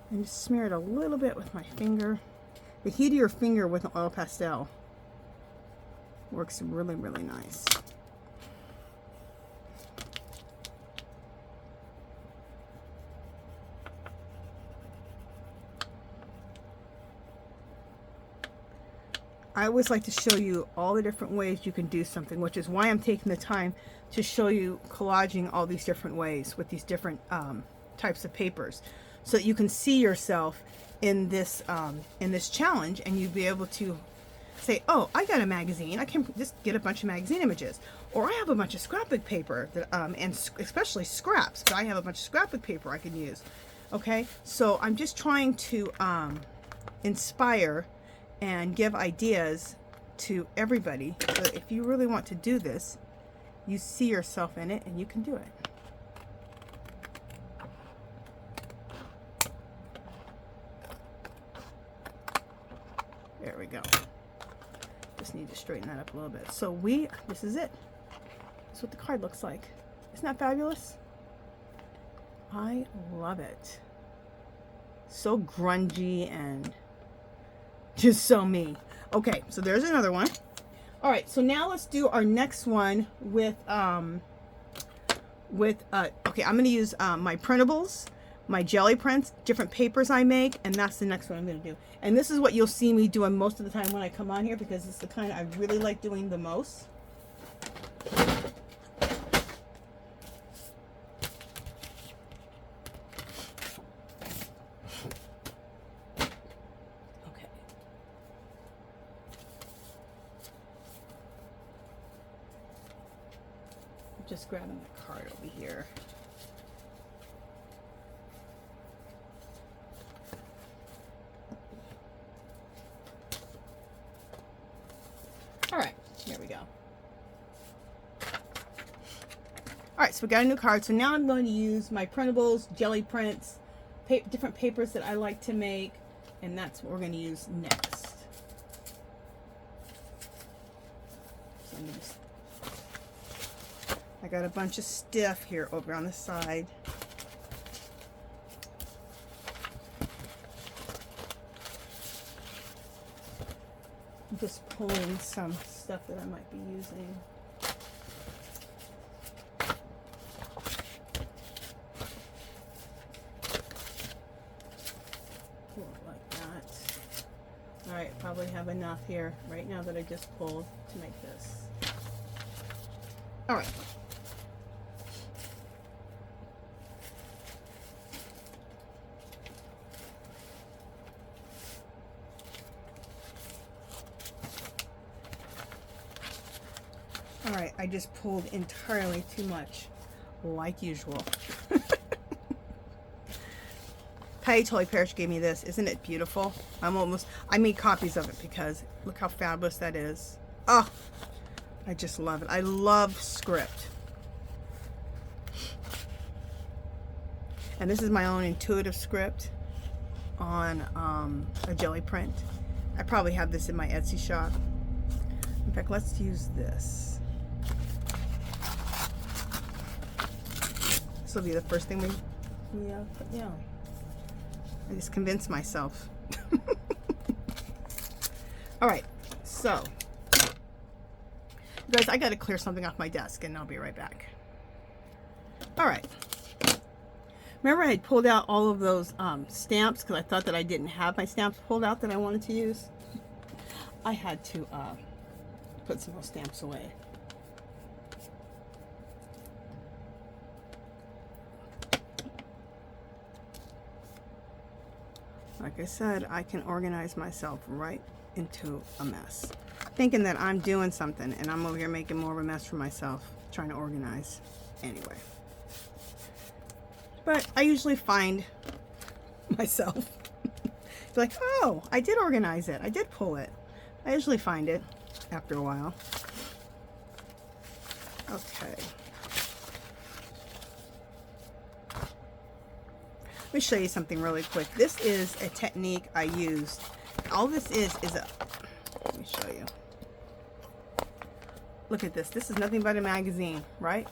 And just smear it a little bit with my finger. The heat of your finger with an oil pastel works really, really nice. I always like to show you all the different ways you can do something, which is why I'm taking the time to show you collaging all these different ways with these different types of papers, so that you can see yourself in this challenge, and you'll be able to say, oh, I got a magazine, I can just get a bunch of magazine images, or I have a bunch of scrapbook paper that and especially scraps, but I have a bunch of scrapbook paper I can use. Okay, so I'm just trying to inspire and give ideas to everybody, so that if you really want to do this, you see yourself in it and you can do it. There we go. Just need to straighten that up a little bit. So this is it. This is what the card looks like. Isn't that fabulous? I love it. So grungy and just so me. Okay, so there's another one. All right, so now let's do our next one with okay, I'm going to use my printables, my jelly prints, different papers I make, and that's the next one I'm going to do. And this is what you'll see me doing most of the time when I come on here, because it's the kind I really like doing the most. Just grabbing the card over here. All right, here we go. All right, so we got a new card. So now I'm going to use my printables, jelly prints, different papers that I like to make, and that's what we're going to use next. So I'm just, I got a bunch of stiff here over on the side. I'm just pulling some stuff that I might be using. Pull it like that. All right, probably have enough here right now that I just pulled to make this. All right. All right, I just pulled entirely too much, like usual. PATTI Totally Parrish gave me this. Isn't it beautiful? I made copies of it because look how fabulous that is. Oh, I just love it. I love script. And this is my own intuitive script on a Gelli print. I probably have this in my Etsy shop. In fact, let's use this. This will be the first thing we put down. I just convinced myself. All right, so guys, I got to clear something off my desk and I'll be right back. All right. Remember I had pulled out all of those stamps because I thought that I didn't have my stamps pulled out that I wanted to use. I had to put some of those stamps away. Like I said, I can organize myself right into a mess. Thinking that I'm doing something and I'm over here making more of a mess for myself, trying to organize anyway. But I usually find myself like, oh, I did organize it. I did pull it. I usually find it after a while. Okay. Let me show you something really quick. This is a technique I used. All this is a, let me show you. Look at this. This is nothing but a magazine, right?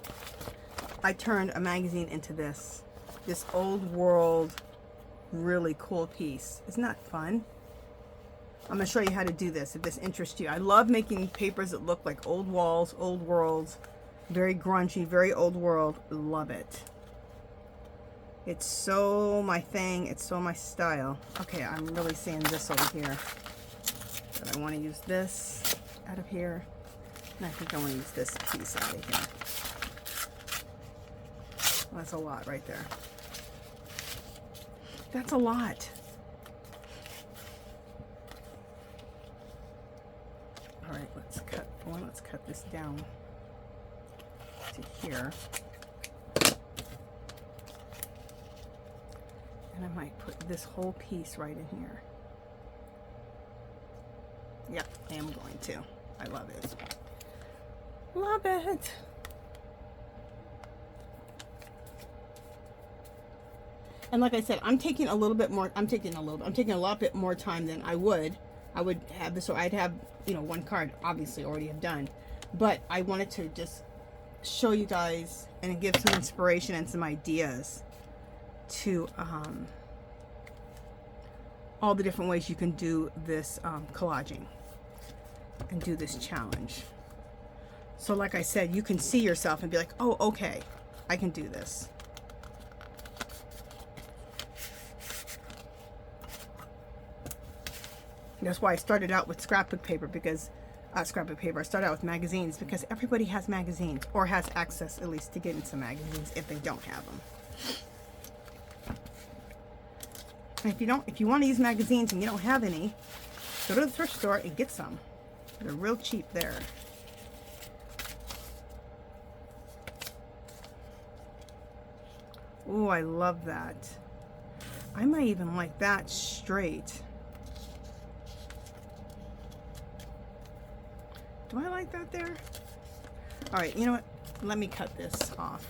I turned a magazine into this old world, really cool piece. Isn't that fun? I'm going to show you how to do this if this interests you. I love making papers that look like old walls, old worlds, very grungy, very old world. Love it. It's so my thing. It's so my style. Okay, I'm really seeing this over here. But I want to use this out of here. And I think I want to use this piece out of here. Well, that's a lot right there. That's a lot. All right, let's cut this down to here. And I might put this whole piece right in here. Yep, I am going to. I love it. Love it. And like I said, I'm taking a lot bit more time than I would have this, so I'd have, you know, one card obviously already have done. But I wanted to just show you guys and give some inspiration and some ideas to all the different ways you can do this collaging and do this challenge. So like I said, you can see yourself and be like, oh, okay, I can do this. That's why I started out with scrapbook paper, because I started out with magazines because everybody has magazines, or has access at least to getting some magazines if they don't have them. And if you want to use magazines and you don't have any, go to the thrift store and get some. They're real cheap there. Oh, I love that. I might even like that straight. Do I like that there? All right, you know what? Let me cut this off.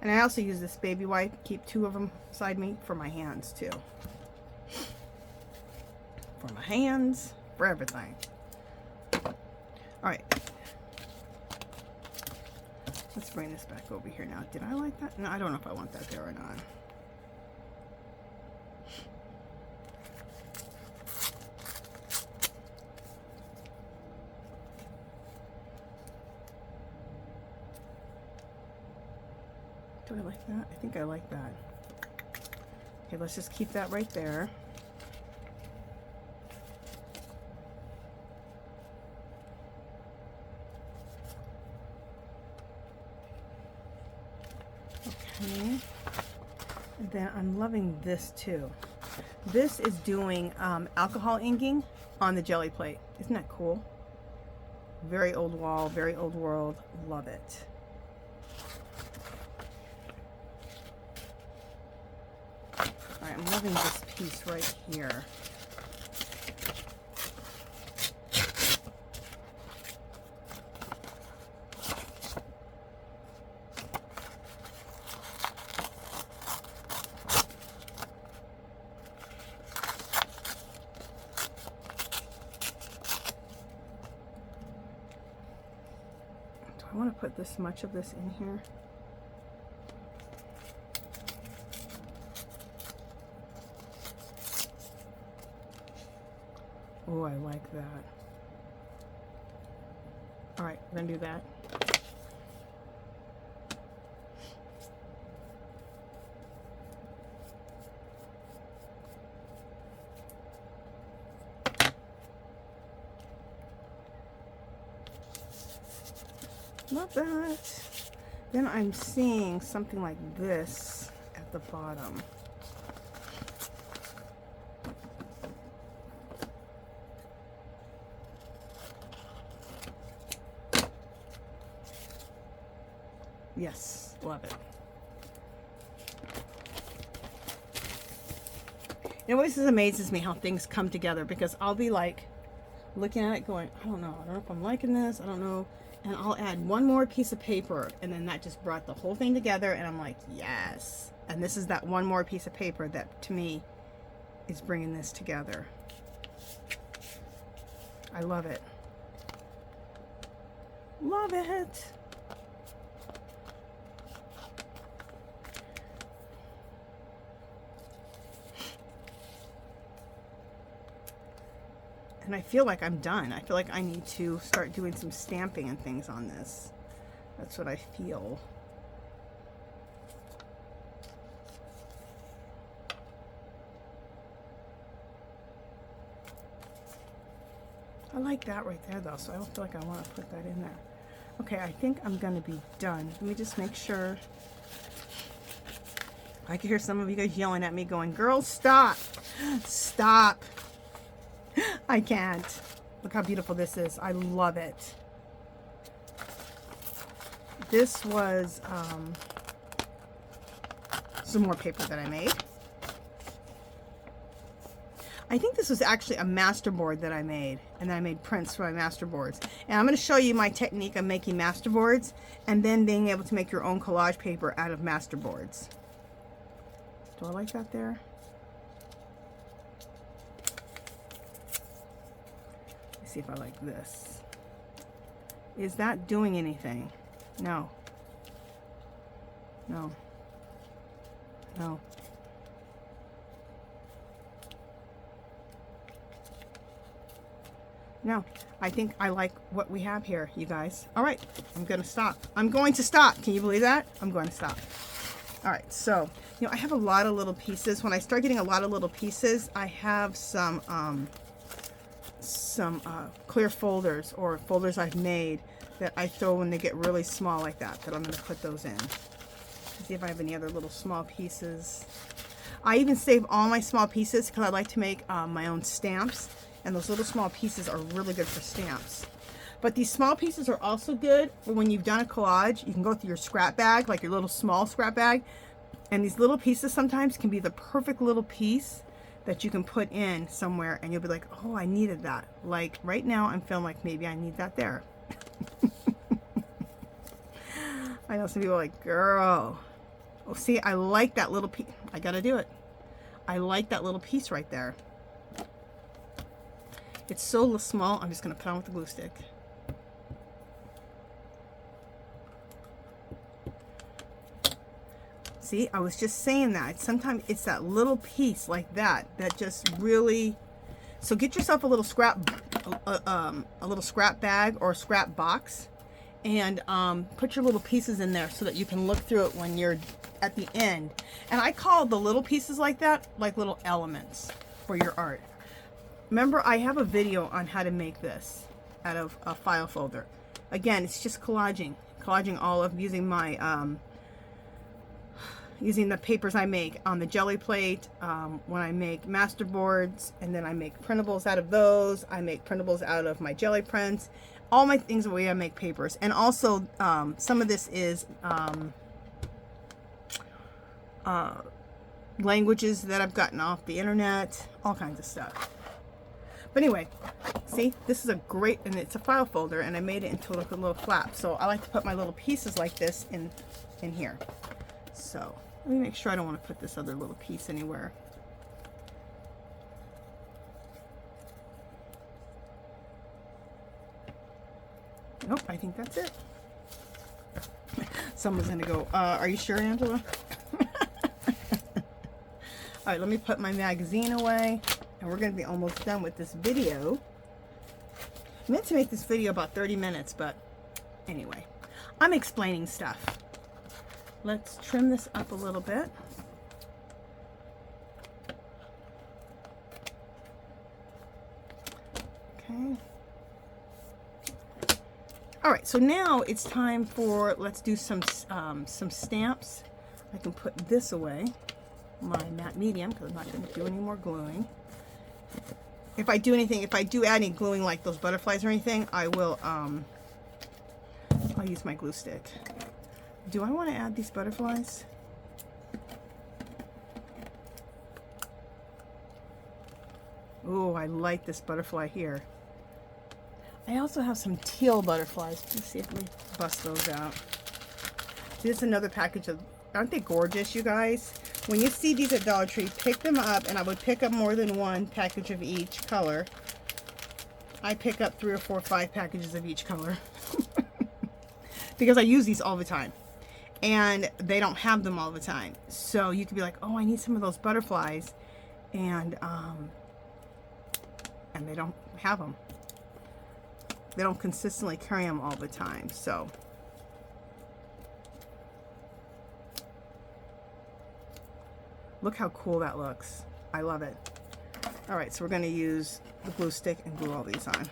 And I also use this baby wipe, keep 2 of them beside me for my hands too. For my hands, for everything. All right, let's bring this back over here now. Did I like that? No, I don't know if I want that there or not. Do I like that? I think I like that. Okay, let's just keep that right there. Okay, and then I'm loving this too. This is doing alcohol inking on the Gelli plate. Isn't that cool? Very old wall, very old world. Love it. All right, I'm loving this piece right here. I want to put this much of this in here. Oh, I like that. All right, we're gonna do that. Love that. Then I'm seeing something like this at the bottom. Yes, love it. It always amazes me how things come together, because I'll be like looking at it going, I don't know if I'm liking this, I don't know. And I'll add one more piece of paper, and then that just brought the whole thing together, and I'm like, yes. And this is that one more piece of paper that, to me, is bringing this together. I love it. Love it. And I feel like I'm done. I feel like I need to start doing some stamping and things on this. That's what I feel. I like that right there though, so I don't feel like I want to put that in there. Okay, I think I'm gonna be done. Let me just make sure. I can hear some of you guys yelling at me going, girl, stop, stop. I can't. Look how beautiful this is. I love it. This was some more paper that I made. I think this was actually a masterboard that I made, and then I made prints for my masterboards. And I'm going to show you my technique of making masterboards and then being able to make your own collage paper out of masterboards. Do I like that there? See if I like this. Is that doing anything? No. No. No. No. I think I like what we have here, you guys. All right. I'm going to stop. I'm going to stop. Can you believe that? I'm going to stop. All right. So, you know, I have a lot of little pieces. When I start getting a lot of little pieces, I have some clear folders or folders I've made that I throw when they get really small like that I'm going to put those in. Let's see if I have any other little small pieces. I even save all my small pieces because I like to make my own stamps, and those little small pieces are really good for stamps. But these small pieces are also good for when you've done a collage. You can go through your scrap bag, like your little small scrap bag, and these little pieces sometimes can be the perfect little piece that you can put in somewhere, and you'll be like, oh, I needed that. Like right now I'm feeling like maybe I need that there. I know some people are like, girl, oh, see, I like that little piece. I gotta do it. I like that little piece right there. It's so small, I'm just gonna put on with the glue stick. See, I was just saying that. Sometimes it's that little piece like that that just really... So get yourself a little scrap bag or a scrap box, and put your little pieces in there so that you can look through it when you're at the end. And I call the little pieces like that like little elements for your art. Remember, I have a video on how to make this out of a file folder. Again, it's just collaging all of using my using the papers I make on the Gelli plate, when I make master boards, and then I make printables out of those. I make printables out of my Gelli prints. All my things the way I make papers. And also some of this is languages that I've gotten off the internet, all kinds of stuff. But anyway, see, this is a great, and it's a file folder, and I made it into like a little flap. So I like to put my little pieces like this in here. So let me make sure I don't want to put this other little piece anywhere. Nope, I think that's it. Someone's gonna go, are you sure, Angela? All right, let me put my magazine away, and we're gonna be almost done with this video. I meant to make this video about 30 minutes, but anyway, I'm explaining stuff. Let's trim this up a little bit. Okay. All right, so now it's time for, let's do some stamps. I can put this away, my matte medium, because I'm not going to do any more gluing. If I do anything, if I do add any gluing like those butterflies or anything, I will, I'll use my glue stick. Do I want to add these butterflies? Oh, I like this butterfly here. I also have some teal butterflies. Let's see if we bust those out. See, this is another package of, aren't they gorgeous, you guys? When you see these at Dollar Tree, pick them up, and I would pick up more than one package of each color. I pick up 3 or 4 or 5 packages of each color because I use these all the time, and they don't have them all the time. So you could be like, oh, I need some of those butterflies, and they don't have them. They don't consistently carry them all the time. So look how cool that looks. I love it. All right, so we're going to use the glue stick and glue all these on.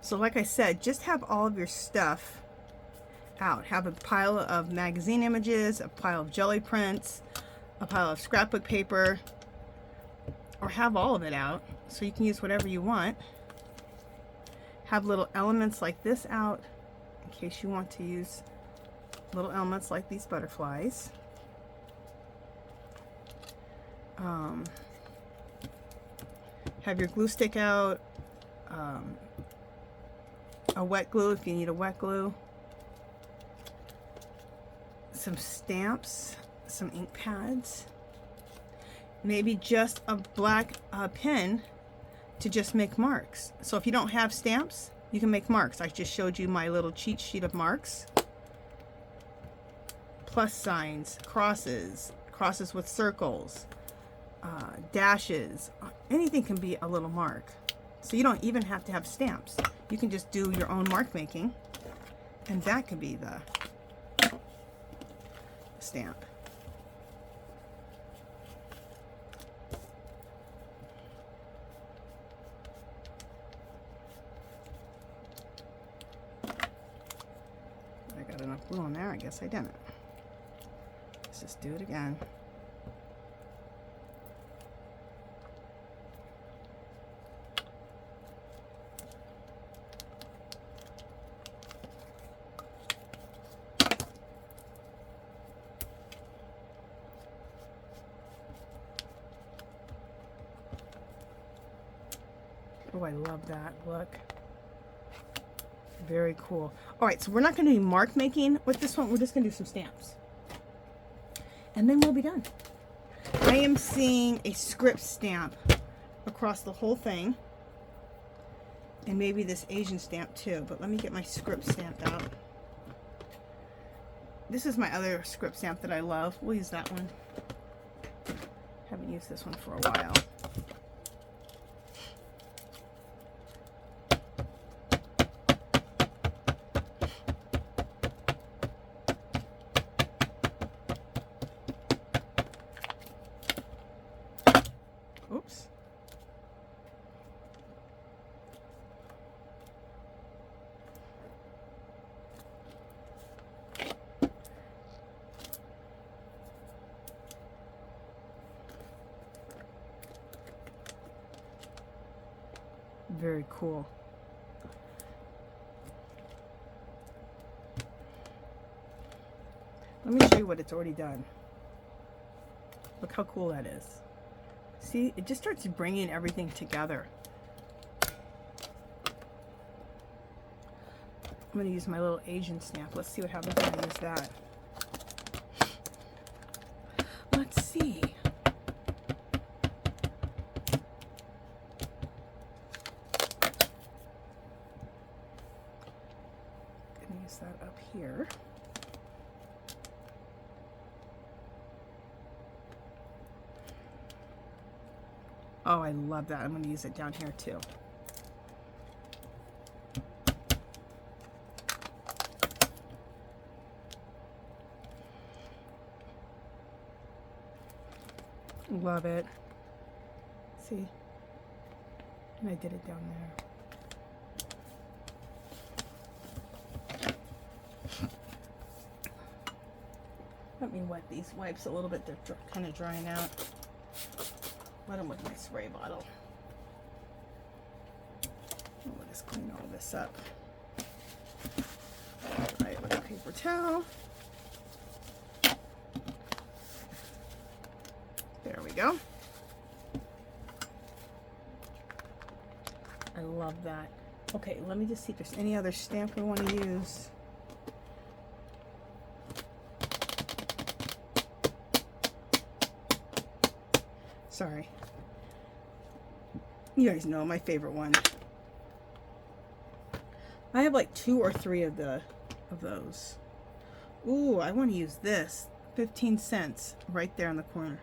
So like I said, just have all of your stuff out. Have a pile of magazine images, a pile of Gelli prints, a pile of scrapbook paper, or have all of it out so you can use whatever you want. Have little elements like this out in case you want to use little elements like these butterflies. Have your glue stick out, a wet glue if you need a wet glue, some stamps, some ink pads, maybe just a black pen to just make marks. So if you don't have stamps, you can make marks. I just showed you my little cheat sheet of marks. Plus signs, crosses, crosses with circles, dashes, anything can be a little mark. So you don't even have to have stamps. You can just do your own mark making, and that can be the stamp. I got enough glue on there. I guess I didn't. Let's just do it again. Oh, I love that. Look. Very cool. All right, so we're not going to do mark making with this one. We're just going to do some stamps. And then we'll be done. I am seeing a script stamp across the whole thing. And maybe this Asian stamp too. But let me get my script stamp out. This is my other script stamp that I love. We'll use that one. Haven't used this one for a while. Oops. Very cool. Let me show you what it's already done. Look how cool that is. See, it just starts bringing everything together. I'm going to use my little Asian stamp. Let's see what happens when I use that. Let's see. I'm going to use that up here. Oh, I love that. I'm going to use it down here too. Love it. See? And I did it down there. Let me wet these wipes a little bit. They're kind of drying out. Wet them with my spray bottle. Let us clean all this up. Dry it with a paper towel. There we go. I love that. Okay, let me just see if there's any other stamp we want to use. Sorry. You guys know my favorite one. I have like 2 or 3 of those. Ooh, I want to use this. 15 cents right there in the corner.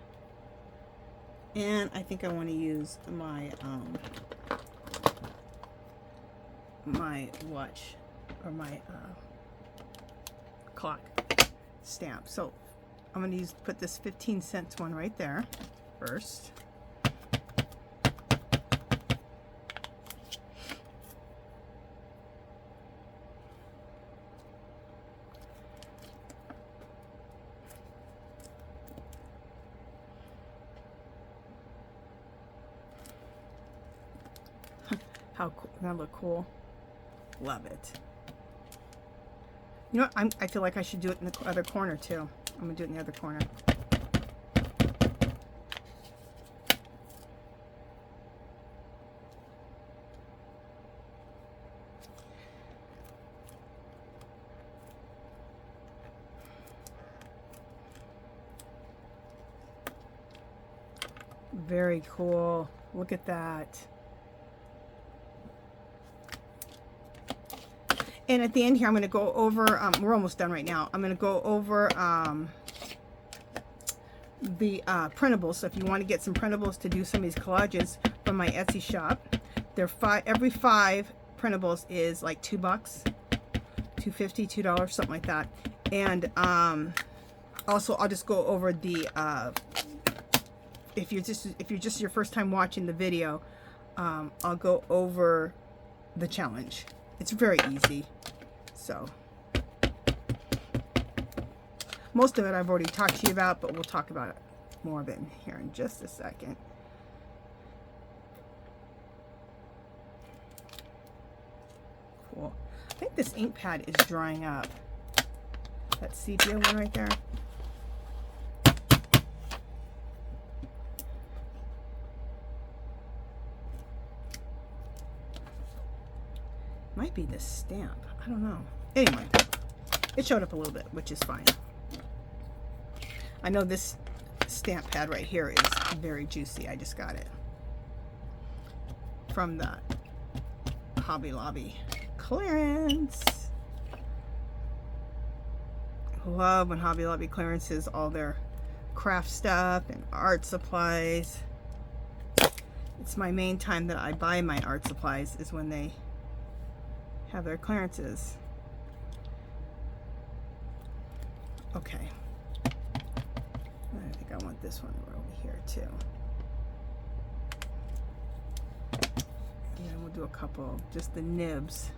And I think I want to use my my watch or my clock stamp. So I'm going to put this 15 cents one right there first. How cool. Doesn't that look cool? Love it. You know what? I feel like I should do it in the other corner too. I'm going to do it in the other corner. Very cool. Look at that. And at the end here, I'm going to go over, we're almost done right now. I'm going to go over the printables. So if you want to get some printables to do some of these collages from my Etsy shop, they're every 5 printables is like $2, $2.50, $2, something like that. And also, I'll just go over the if you're just your first time watching the video, I'll go over the challenge. It's very easy. So most of it I've already talked to you about, but we'll talk about it, more of it in here in just a second. Cool. I think this ink pad is drying up. That sepia one right there. Might be this stamp. I don't know. Anyway, it showed up a little bit, which is fine. I know this stamp pad right here is very juicy. I just got it from the Hobby Lobby clearance. Love when Hobby Lobby clearances all their craft stuff and art supplies. It's my main time that I buy my art supplies, is when they have their clearances. Okay. I think I want this one over here too. And then we'll do a couple, just the nibs.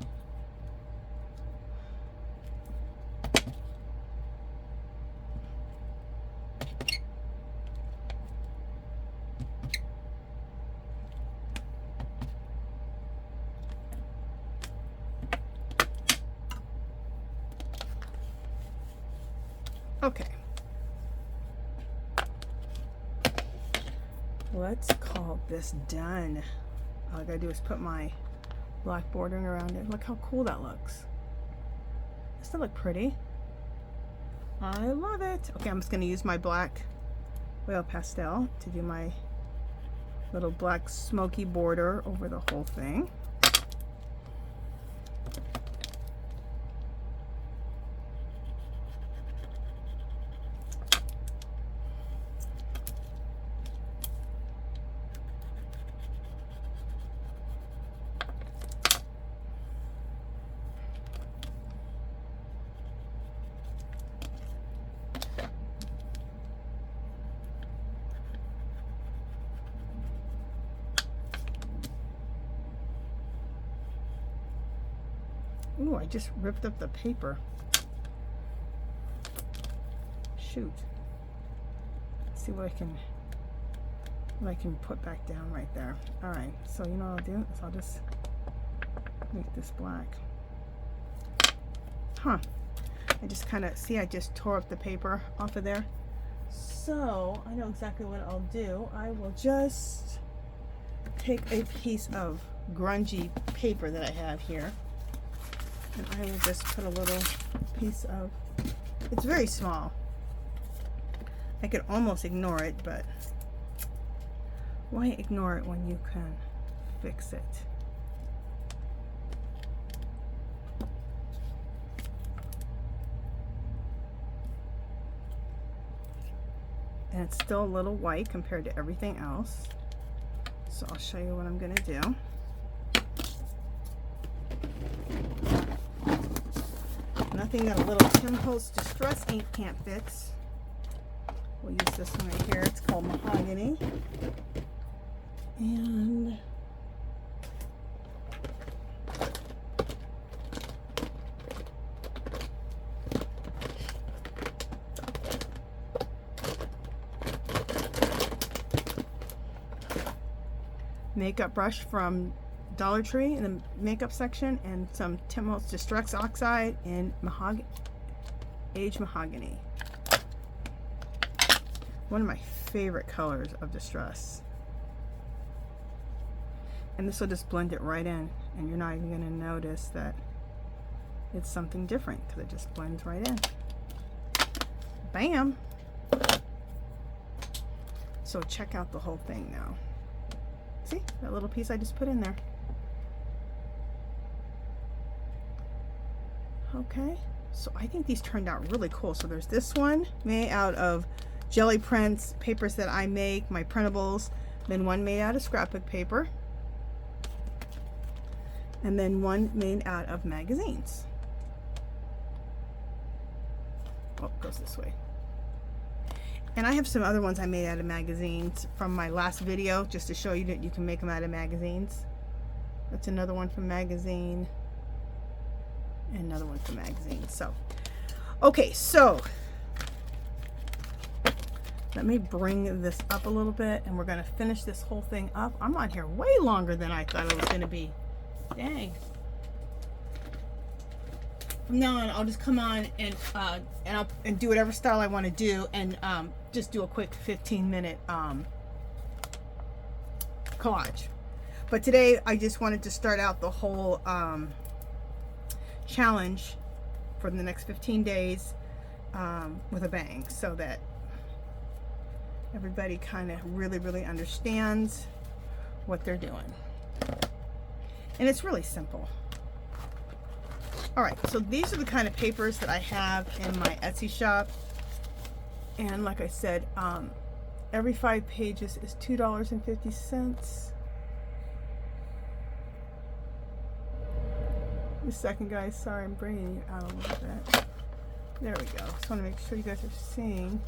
Okay. Let's call this done. All I gotta do is put my black bordering around it. Look how cool that looks. Doesn't it look pretty? I love it. Okay, I'm just gonna use my black oil pastel to do my little black smoky border over the whole thing. Ooh, I just ripped up the paper. Shoot. Let's see what I can put back down right there. All right, so you know what I'll do is I'll just make this black. Huh. I just kind of, see, I just tore up the paper off of there. So I know exactly what I'll do. I will just take a piece of grungy paper that I have here. And I will just put a little piece of, it's very small. I could almost ignore it, but why ignore it when you can fix it? And it's still a little white compared to everything else. So I'll show you what I'm gonna do. Nothing that a little Holtz Distress ink can't fix. We'll use this one right here. It's called Mahogany. And makeup brush from Dollar Tree in the makeup section, and some Holtz Distress Oxide in Aged Mahogany. One of my favorite colors of Distress. And this will just blend it right in, and you're not even going to notice that it's something different because it just blends right in. Bam! So check out the whole thing now. See that little piece I just put in there? Okay, so I think these turned out really cool. So there's this one made out of Gelli prints, papers that I make, my printables, then one made out of scrapbook paper, and then one made out of magazines. Oh, it goes this way. And I have some other ones I made out of magazines from my last video, just to show you that you can make them out of magazines. That's another one from magazine. And another one from magazine. So, okay, so let me bring this up a little bit, and we're going to finish this whole thing up. I'm on here way longer than I thought it was going to be. Dang. From now on, I'll just come on and I'll do whatever style I want to do, and just do a quick 15-minute collage. But today I just wanted to start out the whole challenge for the next 15 days with a bang, so that everybody kind of really understands what they're doing. And it's really simple. All right, so these are the kind of papers that I have in my Etsy shop. And like I said, every 5 pages is $2.50. A second, guys. Sorry, I'm bringing you out a little bit. There we go. Just want to make sure you guys are seeing.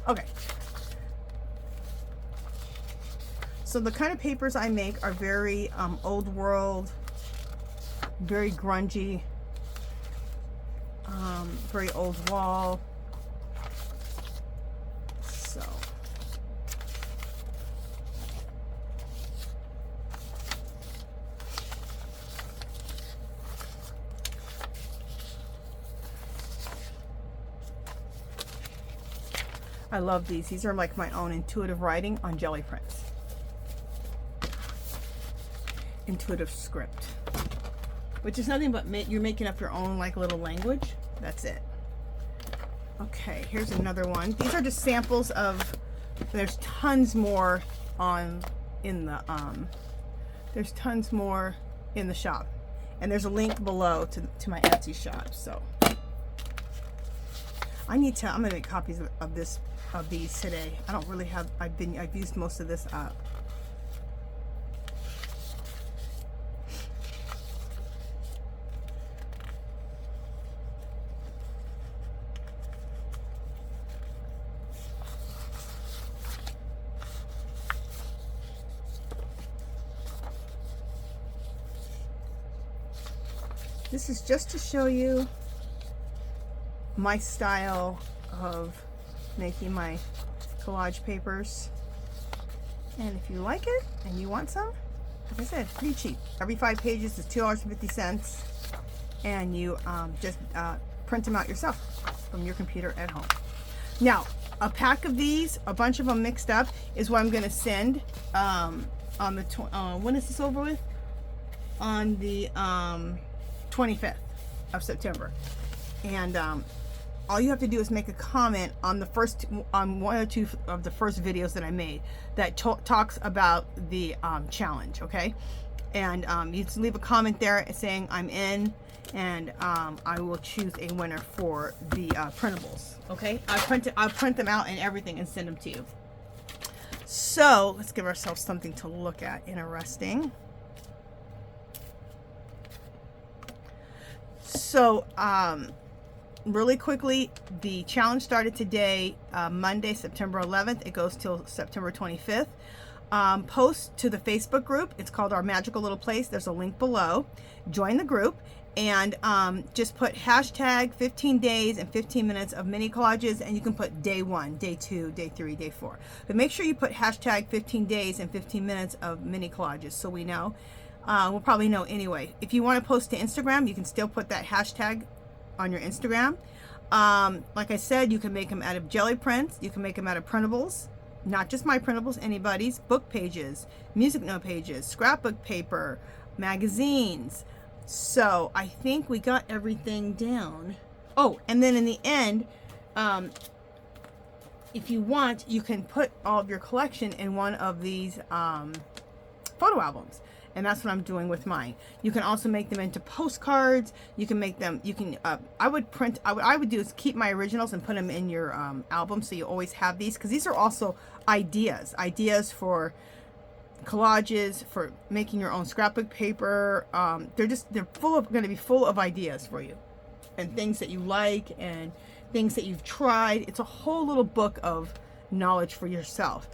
Okay. So the kind of papers I make are very old world, very grungy, very old wall. So I love these. These are like my own intuitive writing on jelly prints. Intuitive script, which is nothing but you're making up your own like little language. That's it. Okay, here's another one. These are just samples of, there's tons more in the there's tons more in the shop, and there's a link below to my Etsy shop. So I'm gonna make copies of these today. I don't really have, I've used most of this up. This is just to show you my style of making my collage papers. And if you like it and you want some, like I said, pretty cheap. Every 5 pages is $2.50, and you just print them out yourself from your computer at home. Now, a pack of these, a bunch of them mixed up, is what I'm going to send on the when is this over with? On the 25th of September. And all you have to do is make a comment on one or two of the first videos that I made that talks about the challenge, okay? And you just leave a comment there saying I'm in, and I will choose a winner for the printables, okay? I'll print them out and everything and send them to you. So let's give ourselves something to look at. Interesting. So really quickly, the challenge started today, Monday, September 11th. It goes till September 25th. Post to the Facebook group. It's called Our Magical Little Place. There's a link below. Join the group, and just put hashtag 15 days and 15 minutes of mini collages, and you can put day 1, day 2, day 3, day 4. But make sure you put hashtag 15 days and 15 minutes of mini collages so we know. We'll probably know anyway. If you want to post to Instagram, you can still put that hashtag on your Instagram. Like I said, you can make them out of jelly prints. You can make them out of printables. Not just my printables, anybody's. Book pages, music note pages, scrapbook paper, magazines. So I think we got everything down. Oh, and then in the end, if you want, you can put all of your collection in one of these photo albums. And that's what I'm doing with mine. You can also make them into postcards. You can make them, you can, I would do is keep my originals and put them in your album, so you always have these, because these are also ideas for collages, for making your own scrapbook paper. They're going to be full of ideas for you, and things that you like, and things that you've tried. It's a whole little book of knowledge for yourself.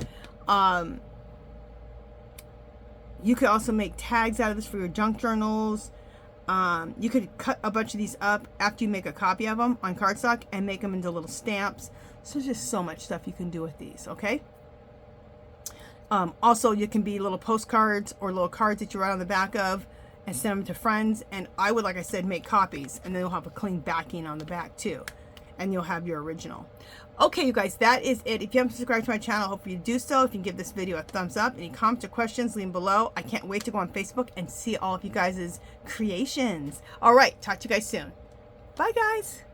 You could also make tags out of this for your junk journals. You could cut a bunch of these up after you make a copy of them on cardstock and make them into little stamps. So there's just so much stuff you can do with these, okay? Also, you can be little postcards or little cards that you write on the back of and send them to friends. And I would, like I said, make copies, and then you'll have a clean backing on the back too. And you'll have your original. Okay, you guys, that is it. If you haven't subscribed to my channel, I hope you do so. If you can give this video a thumbs up. Any comments or questions, leave them below. I can't wait to go on Facebook and see all of you guys' creations. All right, talk to you guys soon. Bye, guys.